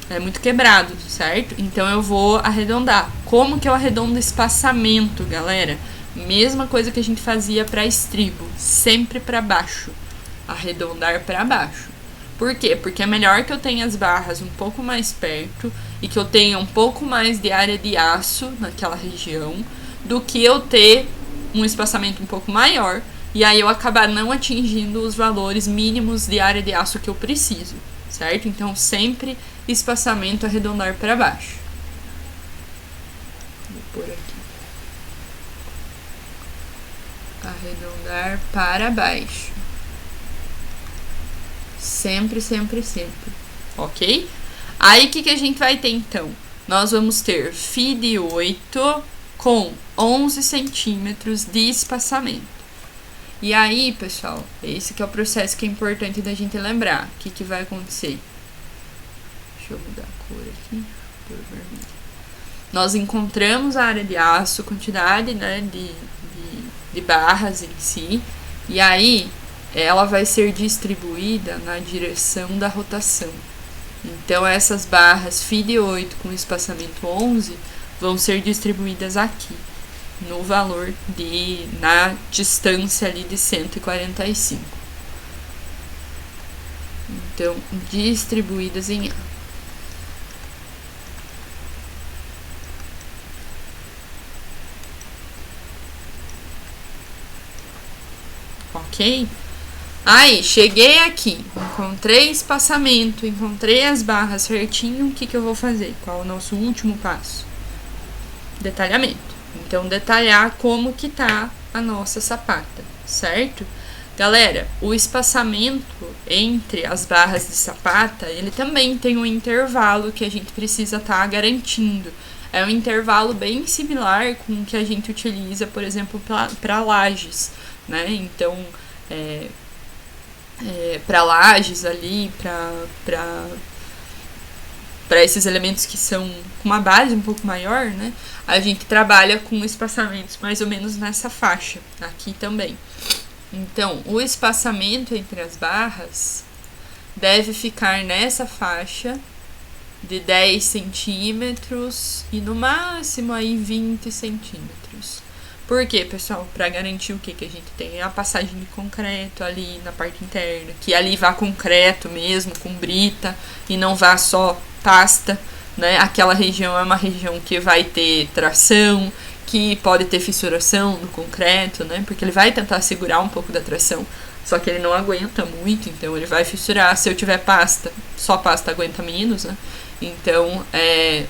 é muito quebrado, certo? Então, eu vou arredondar. Como que eu arredondo espaçamento, galera? Mesma coisa que a gente fazia para estribo, sempre para baixo. Arredondar para baixo. Por quê? Porque é melhor que eu tenha as barras um pouco mais perto e que eu tenha um pouco mais de área de aço naquela região do que eu ter um espaçamento um pouco maior e aí eu acabar não atingindo os valores mínimos de área de aço que eu preciso, certo? Então, sempre espaçamento arredondar para baixo. Vou pôr aqui. Arredondar para baixo. Sempre, sempre, sempre. Ok? Aí, o que a gente vai ter, então? Nós vamos ter FIDE 8 com 11 centímetros de espaçamento. E aí, pessoal, esse que é o processo que é importante da gente lembrar. O que vai acontecer? Deixa eu mudar a cor aqui, cor vermelha. Nós encontramos a área de aço, quantidade, né, de barras em si, e aí ela vai ser distribuída na direção da rotação. Então essas barras FIDE 8 com espaçamento 11 vão ser distribuídas aqui, no valor na distância ali de 145. Então, distribuídas em A. Ok? Aí, cheguei aqui, encontrei espaçamento, encontrei as barras certinho, o que eu vou fazer? Qual é o nosso último passo? Detalhamento. Então, detalhar como que tá a nossa sapata, certo? Galera, o espaçamento entre as barras de sapata, ele também tem um intervalo que a gente precisa estar garantindo. É um intervalo bem similar com o que a gente utiliza, por exemplo, para lajes, né? Então, para lajes ali, para esses elementos que são com uma base um pouco maior, né? A gente trabalha com espaçamentos mais ou menos nessa faixa, aqui também. Então, o espaçamento entre as barras deve ficar nessa faixa de 10 centímetros e no máximo aí 20 centímetros. Por quê, pessoal? Para garantir o que a gente tem? A passagem de concreto ali na parte interna, que ali vá concreto mesmo, com brita, e não vá só pasta, né? Aquela região é uma região que vai ter tração, que pode ter fissuração no concreto, né? Porque ele vai tentar segurar um pouco da tração, só que ele não aguenta muito, então ele vai fissurar. Se eu tiver pasta, só pasta aguenta menos, né? Então,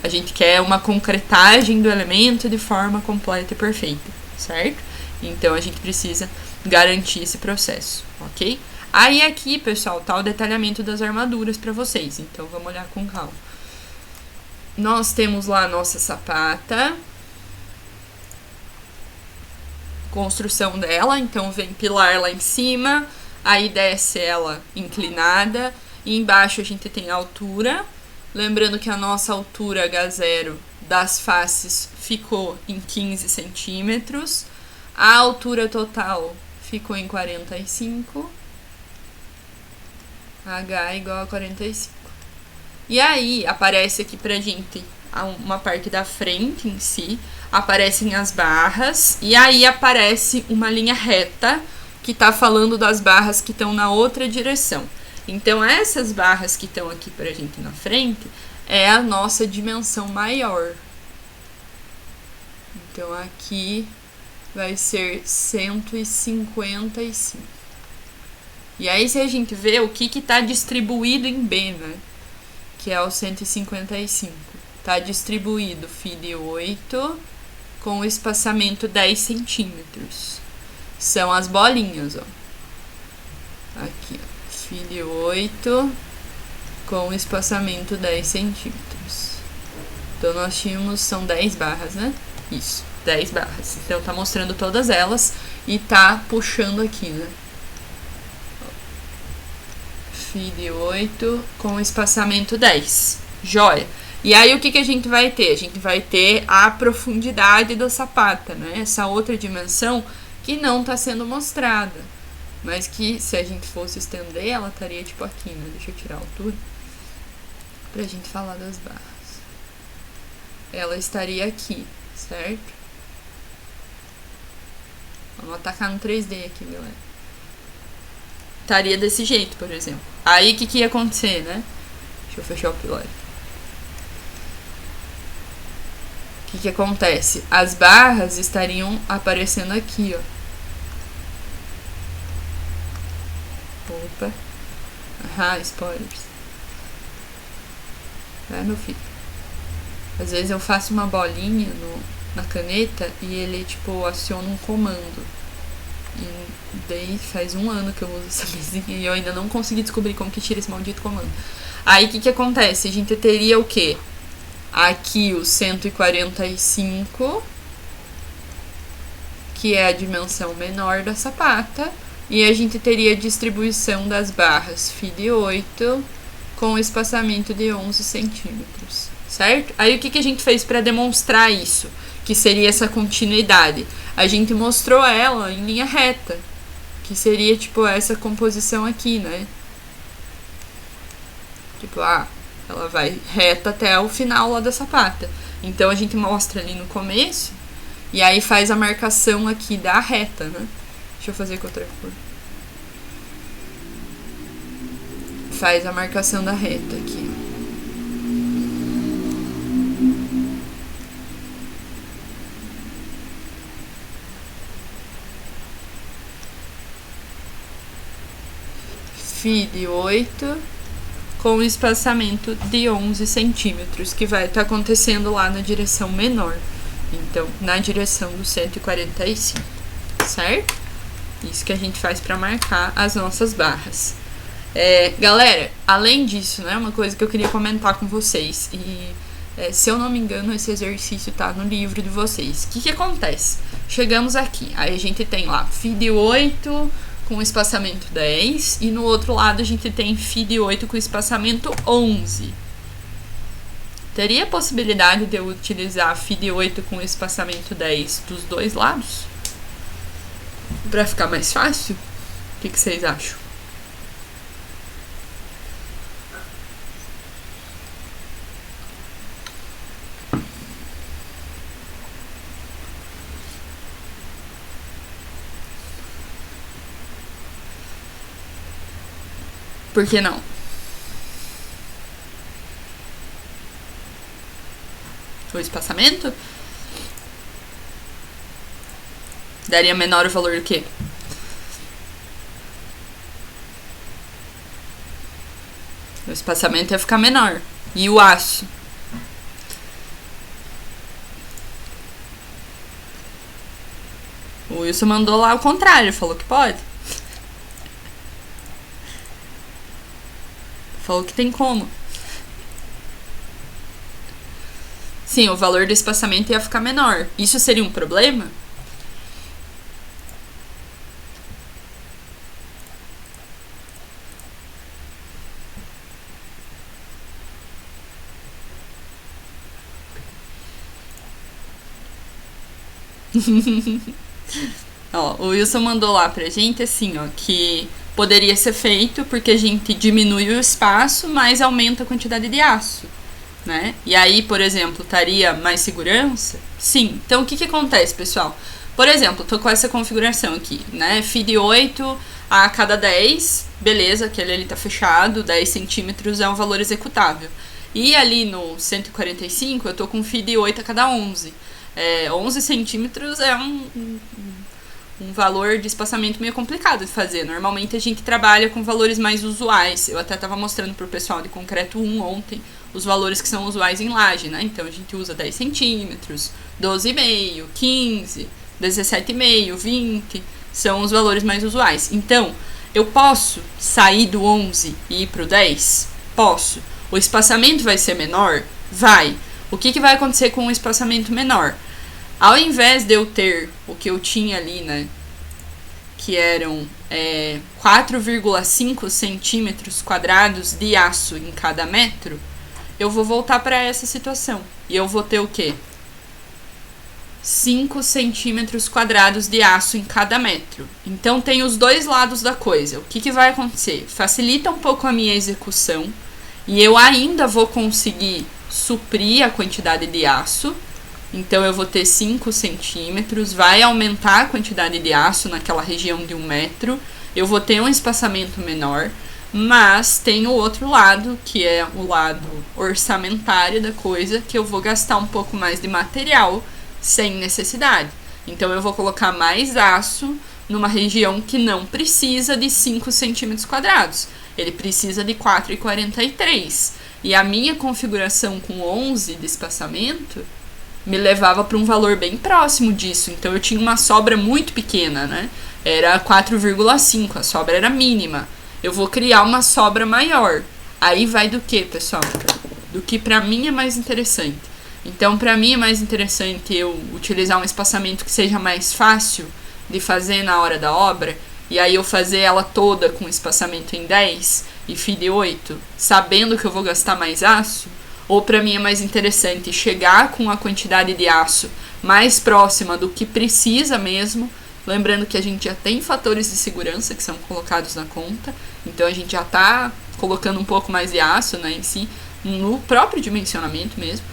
a gente quer uma concretagem do elemento de forma completa e perfeita, certo? Então, a gente precisa garantir esse processo, ok? Aí aqui, pessoal, tá o detalhamento das armaduras para vocês, então vamos olhar com calma. Nós temos lá a nossa sapata, construção dela, então vem pilar lá em cima, aí desce ela inclinada, e embaixo a gente tem a altura, lembrando que a nossa altura H0 das faces ficou em 15 centímetros, a altura total ficou em 45, H igual a 45. E aí aparece aqui pra gente uma parte da frente em si, aparecem as barras, e aí aparece uma linha reta que tá falando das barras que estão na outra direção. Então, essas barras que estão aqui pra gente na frente é a nossa dimensão maior. Então, aqui vai ser 155. E aí, se a gente vê o que está distribuído em B, né? Que é o 155. Está distribuído FIDE 8 com espaçamento 10 centímetros. São as bolinhas, ó. Aqui, ó. FIDE 8 com espaçamento 10 centímetros. Então, nós tínhamos, são 10 barras, né? Isso, 10 barras. Então, tá mostrando todas elas e tá puxando aqui, né? FIDE 8 com espaçamento 10. Joia! E aí, o que a gente vai ter? A gente vai ter a profundidade da sapata, né? Essa outra dimensão que não tá sendo mostrada. Mas que, se a gente fosse estender, ela estaria tipo aqui, né? Deixa eu tirar a altura pra gente falar das barras. Ela estaria aqui, certo? Vamos atacar no 3D aqui, galera. Estaria desse jeito, por exemplo. Aí, o que ia acontecer, né? Deixa eu fechar o pilar. O que acontece? As barras estariam aparecendo aqui, ó. Opa. Spoilers. Vai, meu filho. Às vezes eu faço uma bolinha na caneta e ele, tipo, aciona um comando. E daí faz 1 ano que eu uso essa mesinha e eu ainda não consegui descobrir como que tira esse maldito comando. Aí, o que acontece? A gente teria o quê? Aqui o 145, que é a dimensão menor da sapata, e a gente teria a distribuição das barras Fi de 8 com espaçamento de 11 centímetros, certo? Aí o que a gente fez para demonstrar isso, que seria essa continuidade? A gente mostrou ela em linha reta, que seria tipo essa composição aqui, né? Tipo, ela vai reta até o final lá da sapata. Então a gente mostra ali no começo e aí faz a marcação aqui da reta, né? Deixa eu fazer com outra cor. Faz a marcação da reta aqui. Fi de 8 com espaçamento de 11 centímetros, que vai estar acontecendo lá na direção menor. Então, na direção do 145, certo? Isso que a gente faz para marcar as nossas barras. Galera, além disso, né, uma coisa que eu queria comentar com vocês, e se eu não me engano, esse exercício tá no livro de vocês. O que acontece? Chegamos aqui, aí a gente tem lá Fi de 8 com espaçamento 10, e no outro lado a gente tem Fi de 8 com espaçamento 11. Teria a possibilidade de eu utilizar Fi de 8 com espaçamento 10 dos dois lados? Pra ficar mais fácil? O que vocês acham? Por que não? O espaçamento? Daria menor o valor do quê? O espaçamento ia ficar menor. E o aço? O Wilson mandou lá o contrário, falou que pode. Falou que tem como. Sim, o valor do espaçamento ia ficar menor. Isso seria um problema? Ó, o Wilson mandou lá pra gente assim, ó, que poderia ser feito porque a gente diminui o espaço, mas aumenta a quantidade de aço, né? E aí, por exemplo, estaria mais segurança? Sim. Então, o que acontece, pessoal? Por exemplo, tô com essa configuração aqui, né? Fi de 8 a cada 10, beleza, aquele ali tá fechado, 10 centímetros é um valor executável. E ali no 145, eu tô com Fi de 8 a cada 11. 11 centímetros é um valor de espaçamento meio complicado de fazer. Normalmente a gente trabalha com valores mais usuais. Eu até estava mostrando pro pessoal de concreto 1 ontem os valores que são usuais em laje, né? Então a gente usa 10 centímetros, 12,5, 15, 17,5, 20, são os valores mais usuais. Então, eu posso sair do 11 e ir pro 10? Posso. O espaçamento vai ser menor? Vai. O que vai acontecer com um espaçamento menor? Ao invés de eu ter o que eu tinha ali, né, que eram 4,5 centímetros quadrados de aço em cada metro, eu vou voltar para essa situação. E eu vou ter o quê? 5 centímetros quadrados de aço em cada metro. Então, tem os dois lados da coisa. O que vai acontecer? Facilita um pouco a minha execução e eu ainda vou conseguir suprir a quantidade de aço. Então, eu vou ter 5 centímetros, vai aumentar a quantidade de aço naquela região de 1 metro. Eu vou ter um espaçamento menor, mas tem o outro lado, que é o lado orçamentário da coisa, que eu vou gastar um pouco mais de material sem necessidade. Então, eu vou colocar mais aço numa região que não precisa de 5 centímetros quadrados. Ele precisa de 4,43. E a minha configuração com 11 de espaçamento me levava para um valor bem próximo disso. Então, eu tinha uma sobra muito pequena, né? Era 4,5, a sobra era mínima. Eu vou criar uma sobra maior. Aí vai do que, pessoal? Do que para mim é mais interessante. Então, para mim é mais interessante eu utilizar um espaçamento que seja mais fácil de fazer na hora da obra, e aí eu fazer ela toda com espaçamento em 10 e fio de 8, sabendo que eu vou gastar mais aço, ou para mim é mais interessante chegar com a quantidade de aço mais próxima do que precisa mesmo, lembrando que a gente já tem fatores de segurança que são colocados na conta, então a gente já está colocando um pouco mais de aço, né, em si, no próprio dimensionamento mesmo.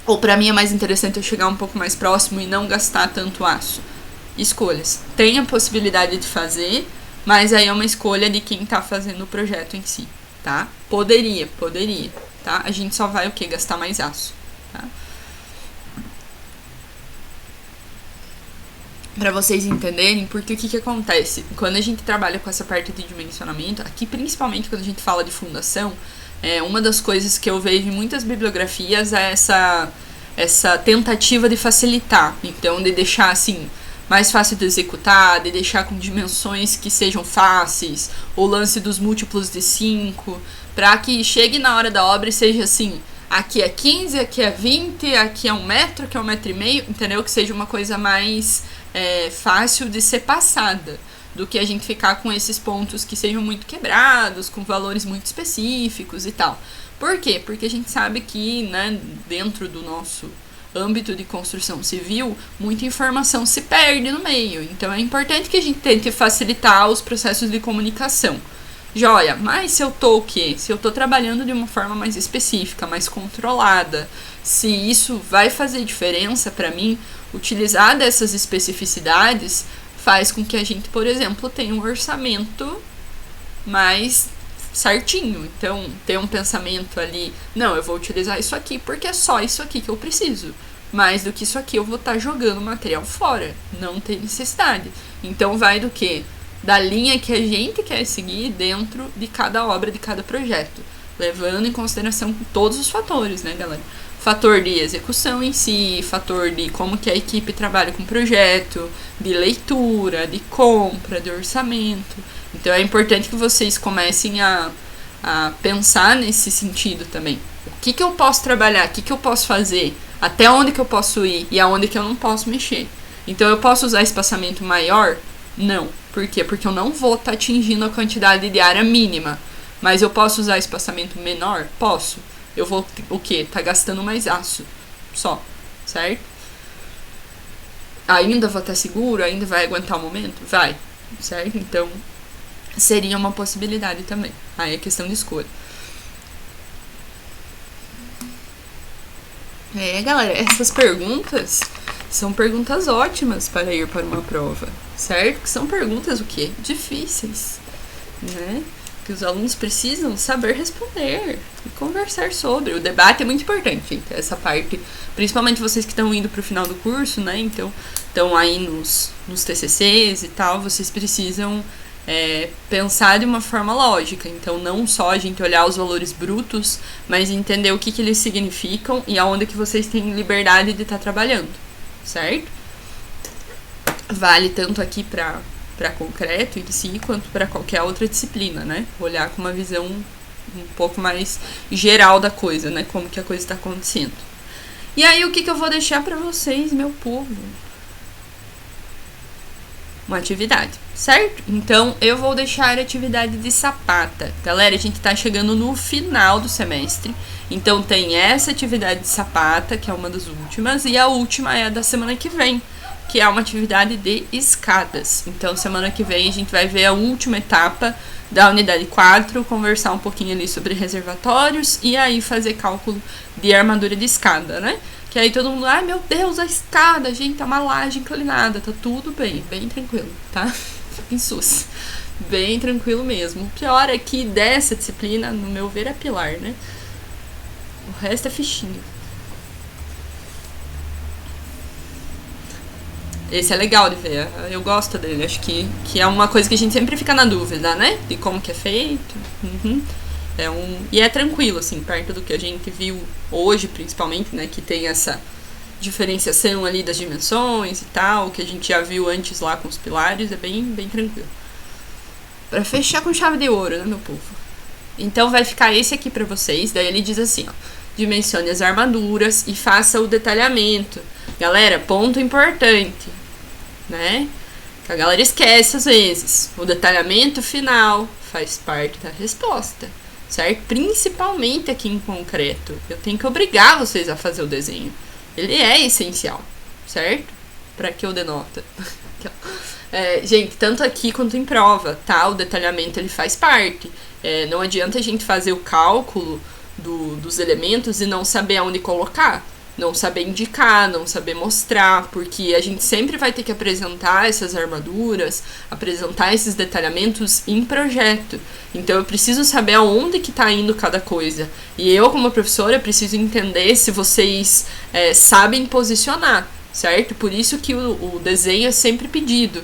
Ou para mim é mais interessante eu chegar um pouco mais próximo e não gastar tanto aço. Escolhas. Tem a possibilidade de fazer, mas aí é uma escolha de quem tá fazendo o projeto em si, tá? Poderia, tá? A gente só vai o quê? Gastar mais aço, tá? Para vocês entenderem, porque o que acontece? Quando a gente trabalha com essa parte de dimensionamento, aqui principalmente quando a gente fala de fundação, uma das coisas que eu vejo em muitas bibliografias é essa tentativa de facilitar, então de deixar assim mais fácil de executar, de deixar com dimensões que sejam fáceis, o lance dos múltiplos de 5, para que chegue na hora da obra e seja assim, aqui é 15, aqui é 20, aqui é 1 metro, aqui é 1,5 metros, entendeu? Que seja uma coisa mais fácil de ser passada, do que a gente ficar com esses pontos que sejam muito quebrados, com valores muito específicos e tal. Por quê? Porque a gente sabe que, né, dentro do nosso âmbito de construção civil, muita informação se perde no meio. Então é importante que a gente tente facilitar os processos de comunicação. Joia, mas se eu tô o quê? Se eu tô trabalhando de uma forma mais específica, mais controlada, se isso vai fazer diferença para mim, utilizar dessas especificidades faz com que a gente, por exemplo, tenha um orçamento mais certinho. Então, ter um pensamento ali, não, eu vou utilizar isso aqui porque é só isso aqui que eu preciso. Mais do que isso aqui eu vou estar jogando material fora. Não tem necessidade. Então, vai do quê? Da linha que a gente quer seguir dentro de cada obra, de cada projeto. Levando em consideração todos os fatores, né, galera? Fator de execução em si, fator de como que a equipe trabalha com o projeto, de leitura, de compra, de orçamento. Então é importante que vocês comecem a pensar nesse sentido também. O que eu posso trabalhar, o que eu posso fazer, até onde que eu posso ir e aonde que eu não posso mexer. Então eu posso usar espaçamento maior? Não. Por quê? Porque eu não vou estar atingindo a quantidade de área mínima. Mas eu posso usar espaçamento menor? Posso. Eu vou, o quê? Tá gastando mais aço. Só. Certo? Ainda vou estar seguro? Ainda vai aguentar o momento? Vai. Certo? Então, seria uma possibilidade também. Aí é questão de escolha. Galera, essas perguntas são perguntas ótimas para ir para uma prova. Certo? Que são perguntas o quê? Difíceis. Né? Que os alunos precisam saber responder e conversar sobre. O debate é muito importante, gente. Essa parte, principalmente vocês que estão indo para o final do curso, né? Então, estão aí nos TCCs e tal, vocês precisam pensar de uma forma lógica. Então, não só a gente olhar os valores brutos, mas entender o que eles significam e aonde que vocês têm liberdade de estar trabalhando, certo? Vale tanto aqui para concreto em si, quanto para qualquer outra disciplina, né? Olhar com uma visão um pouco mais geral da coisa, né? Como que a coisa está acontecendo. E aí, o que eu vou deixar para vocês, meu povo? Uma atividade, certo? Então, eu vou deixar a atividade de sapata. Galera, a gente tá chegando no final do semestre, então tem essa atividade de sapata, que é uma das últimas, e a última é a da semana que vem, que é uma atividade de escadas. Então, semana que vem a gente vai ver a última etapa da unidade 4, conversar um pouquinho ali sobre reservatórios e aí fazer cálculo de armadura de escada, né? Que aí todo mundo, ai meu Deus, a escada, gente, é uma laje inclinada, tá tudo bem, bem tranquilo, tá? Fiquem sus. Bem tranquilo mesmo. O pior é que dessa disciplina, no meu ver, é pilar, né? O resto é fichinho. Esse é legal de ver, eu gosto dele, acho que é uma coisa que a gente sempre fica na dúvida, né? De como que é feito. E é tranquilo, assim, perto do que a gente viu hoje, principalmente, né? Que tem essa diferenciação ali das dimensões e tal, que a gente já viu antes lá com os pilares, é bem, bem tranquilo. Pra fechar com chave de ouro, né, meu povo? Então vai ficar esse aqui pra vocês, daí ele diz assim, ó. dimensione as armaduras e faça o detalhamento. Galera, ponto importante, né? Que a galera esquece às vezes. O detalhamento final faz parte da resposta, certo? Principalmente aqui em concreto. Eu tenho que obrigar vocês a fazer o desenho. Ele é essencial, certo? Pra que eu denota? Gente, tanto aqui quanto em prova, tá? O detalhamento ele faz parte. Não adianta a gente fazer o cálculo dos elementos e não saber aonde colocar, não saber indicar, não saber mostrar, porque a gente sempre vai ter que apresentar essas armaduras, apresentar esses detalhamentos em projeto. Então eu preciso saber aonde que tá indo cada coisa. E eu, como professora, preciso entender se vocês sabem posicionar, certo? Por isso que o desenho é sempre pedido.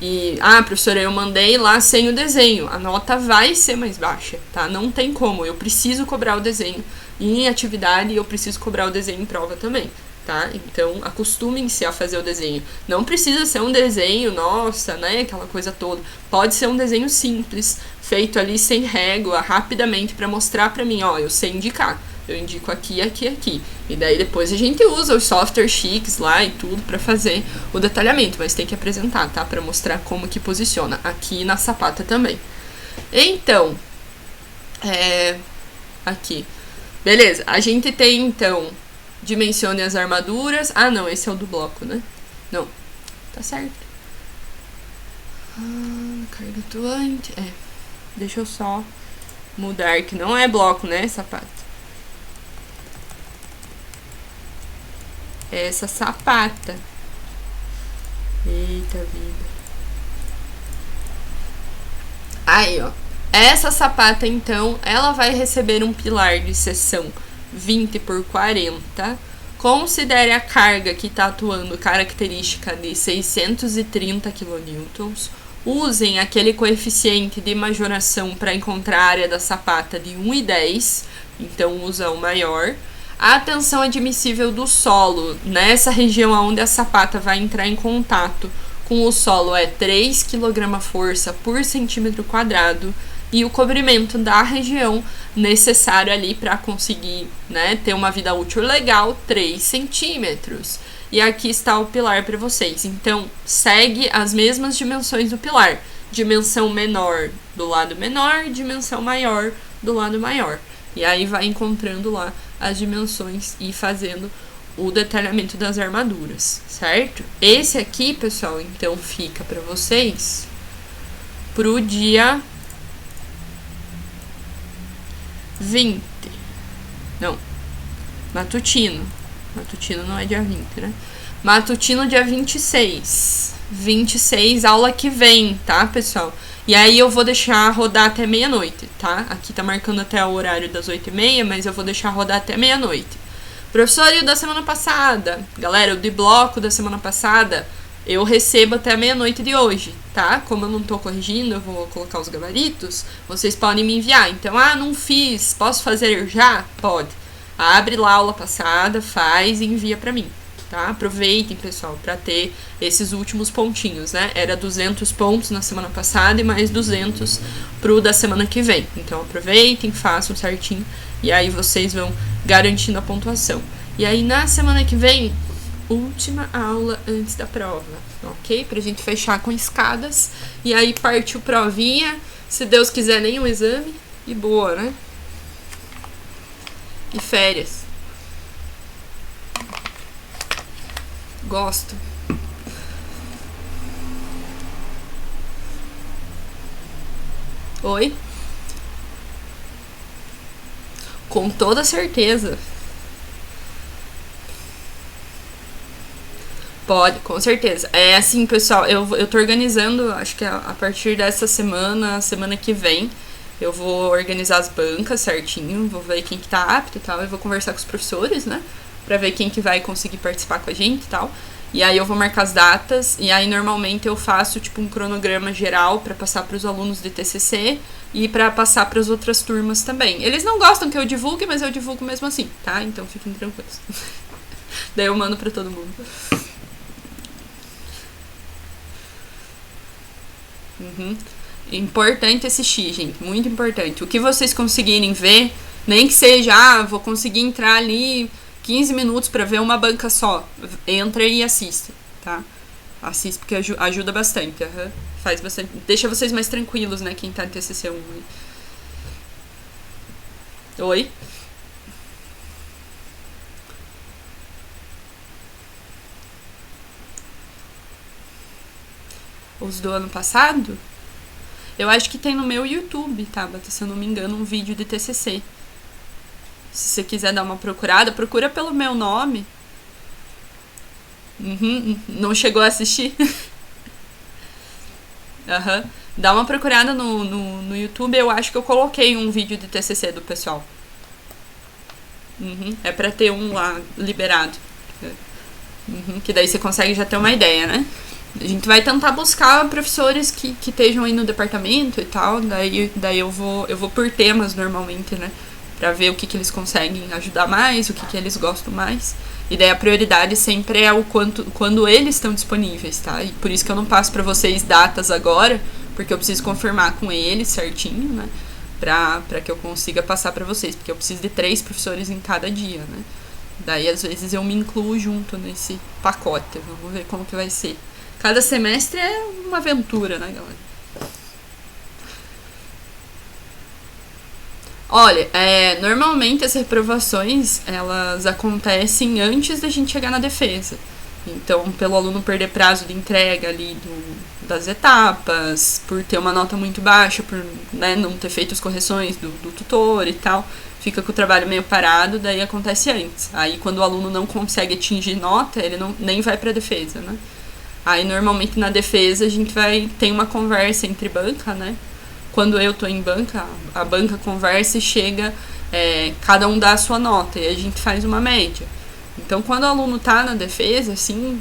E, professora, eu mandei lá sem o desenho. A nota vai ser mais baixa, tá? Não tem como. Eu preciso cobrar o desenho em atividade e eu preciso cobrar o desenho em prova também, tá? Então, acostumem-se a fazer o desenho. Não precisa ser um desenho, nossa, né? Aquela coisa toda. Pode ser um desenho simples, feito ali sem régua, rapidamente, pra mostrar pra mim, ó, eu sei indicar. Eu indico aqui, aqui, aqui. E daí depois a gente usa os softwares chiques lá e tudo pra fazer o detalhamento. Mas tem que apresentar, tá? Pra mostrar como que posiciona. Aqui na sapata também. Então, aqui. Beleza, a gente tem então, dimensione as armaduras. Não, esse é o do bloco, né? Não, tá certo. Carga atuante. Deixa eu só mudar, que não é bloco, né, sapata? Essa sapata. Eita vida. Aí, ó. Essa sapata, então, ela vai receber um pilar de seção 20 por 40. Considere a carga que está atuando característica de 630 kN. Usem aquele coeficiente de majoração para encontrar a área da sapata de 1,10. Então, usa o maior. A tensão admissível do solo, nessa região onde a sapata vai entrar em contato com o solo, é 3 kg força por centímetro quadrado. E o cobrimento da região necessário ali para conseguir, né, ter uma vida útil legal, 3 centímetros. E aqui está o pilar para vocês. Então, segue as mesmas dimensões do pilar. Dimensão menor do lado menor, dimensão maior do lado maior. E aí vai encontrando lá as dimensões e fazendo o detalhamento das armaduras, certo? Esse aqui, pessoal, então fica para vocês pro dia 20. Não. Matutino. Matutino não é dia 20, né? Matutino dia 26. 26, aula que vem, tá, pessoal? E aí eu vou deixar rodar até meia-noite, tá? Aqui tá marcando até o horário das 8h30, mas eu vou deixar rodar até meia-noite. Professor, e o da semana passada? Galera, o de bloco da semana passada eu recebo até a meia-noite de hoje, tá? Como eu não tô corrigindo, eu vou colocar os gabaritos, vocês podem me enviar. Então, não fiz, posso fazer já? Pode. Abre lá a aula passada, faz e envia pra mim, tá? Aproveitem, pessoal, pra ter esses últimos pontinhos, né? Era 200 pontos na semana passada e mais 200 pro da semana que vem. Então, aproveitem, façam certinho e aí vocês vão garantindo a pontuação. E aí, na semana que vem, última aula antes da prova, ok? Pra gente fechar com escadas. E aí partiu provinha, se Deus quiser nenhum exame. E boa, né? E férias. Gosto. Oi? Com toda certeza. Pode, com certeza. É assim, pessoal, eu tô organizando, acho que a partir dessa semana que vem, eu vou organizar as bancas certinho, vou ver quem que tá apto e tal, eu vou conversar com os professores, né, pra ver quem que vai conseguir participar com a gente e tal. E aí eu vou marcar as datas, e aí normalmente eu faço, tipo, um cronograma geral pra passar pros alunos de TCC e pra passar pras outras turmas também. Eles não gostam que eu divulgue, mas eu divulgo mesmo assim, tá? Então fiquem tranquilos. Daí eu mando pra todo mundo. Importante assistir, gente, muito importante. O que vocês conseguirem ver, Nem que seja, vou conseguir entrar ali 15 minutos pra ver uma banca só. Entra e assiste, tá? Assiste porque ajuda bastante. Faz bastante. Deixa vocês mais tranquilos, né? Quem tá em TCC1. Oi? Os do ano passado? Eu acho que tem no meu YouTube, tá? Se eu não me engano, um vídeo de TCC. Se você quiser dar uma procurada, procura pelo meu nome. Não chegou a assistir? Dá uma procurada no YouTube. Eu acho que eu coloquei um vídeo de TCC do pessoal. É pra ter um lá liberado. Que daí você consegue já ter uma ideia, né? A gente vai tentar buscar professores que estejam aí no departamento e tal. Daí eu vou por temas normalmente, né? Pra ver o que eles conseguem ajudar mais, o que eles gostam mais. E daí a prioridade sempre é quando eles estão disponíveis, tá? E por isso que eu não passo pra vocês datas agora, porque eu preciso confirmar com eles certinho, né? Pra que eu consiga passar pra vocês, porque eu preciso de 3 professores em cada dia, né? Daí às vezes eu me incluo junto nesse pacote. Vamos ver como que vai ser. Cada semestre é uma aventura, né, galera? Olha, normalmente as reprovações, elas acontecem antes da gente chegar na defesa. Então, pelo aluno perder prazo de entrega ali das etapas, por ter uma nota muito baixa, por, né, não ter feito as correções do tutor e tal, fica com o trabalho meio parado, daí acontece antes. Aí, quando o aluno não consegue atingir nota, ele nem vai para a defesa, né? Aí, normalmente, na defesa, a gente tem uma conversa entre banca, né? Quando eu tô em banca, a banca conversa e chega, cada um dá a sua nota e a gente faz uma média. Então, quando o aluno tá na defesa, assim,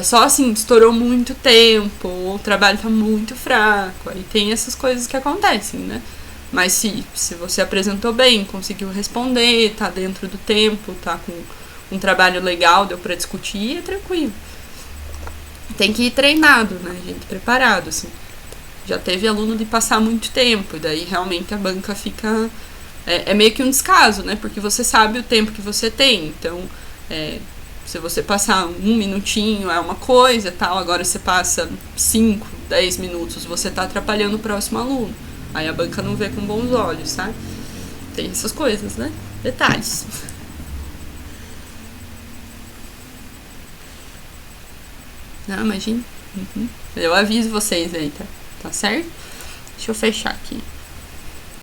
só assim, estourou muito tempo, o trabalho tá muito fraco, aí tem essas coisas que acontecem, né? Mas se você apresentou bem, conseguiu responder, tá dentro do tempo, tá com um trabalho legal, deu pra discutir, é tranquilo. Tem que ir treinado, né, gente, preparado, assim. Já teve aluno de passar muito tempo, e daí realmente a banca fica... É meio que um descaso, né? Porque você sabe o tempo que você tem. Então, se você passar 1 minutinho é uma coisa, tal. Agora você passa 5, 10 minutos, você tá atrapalhando o próximo aluno. Aí a banca não vê com bons olhos, sabe? Tem essas coisas, né? Detalhes. Não, imagina. Eu aviso vocês aí, tá certo? Deixa eu fechar aqui.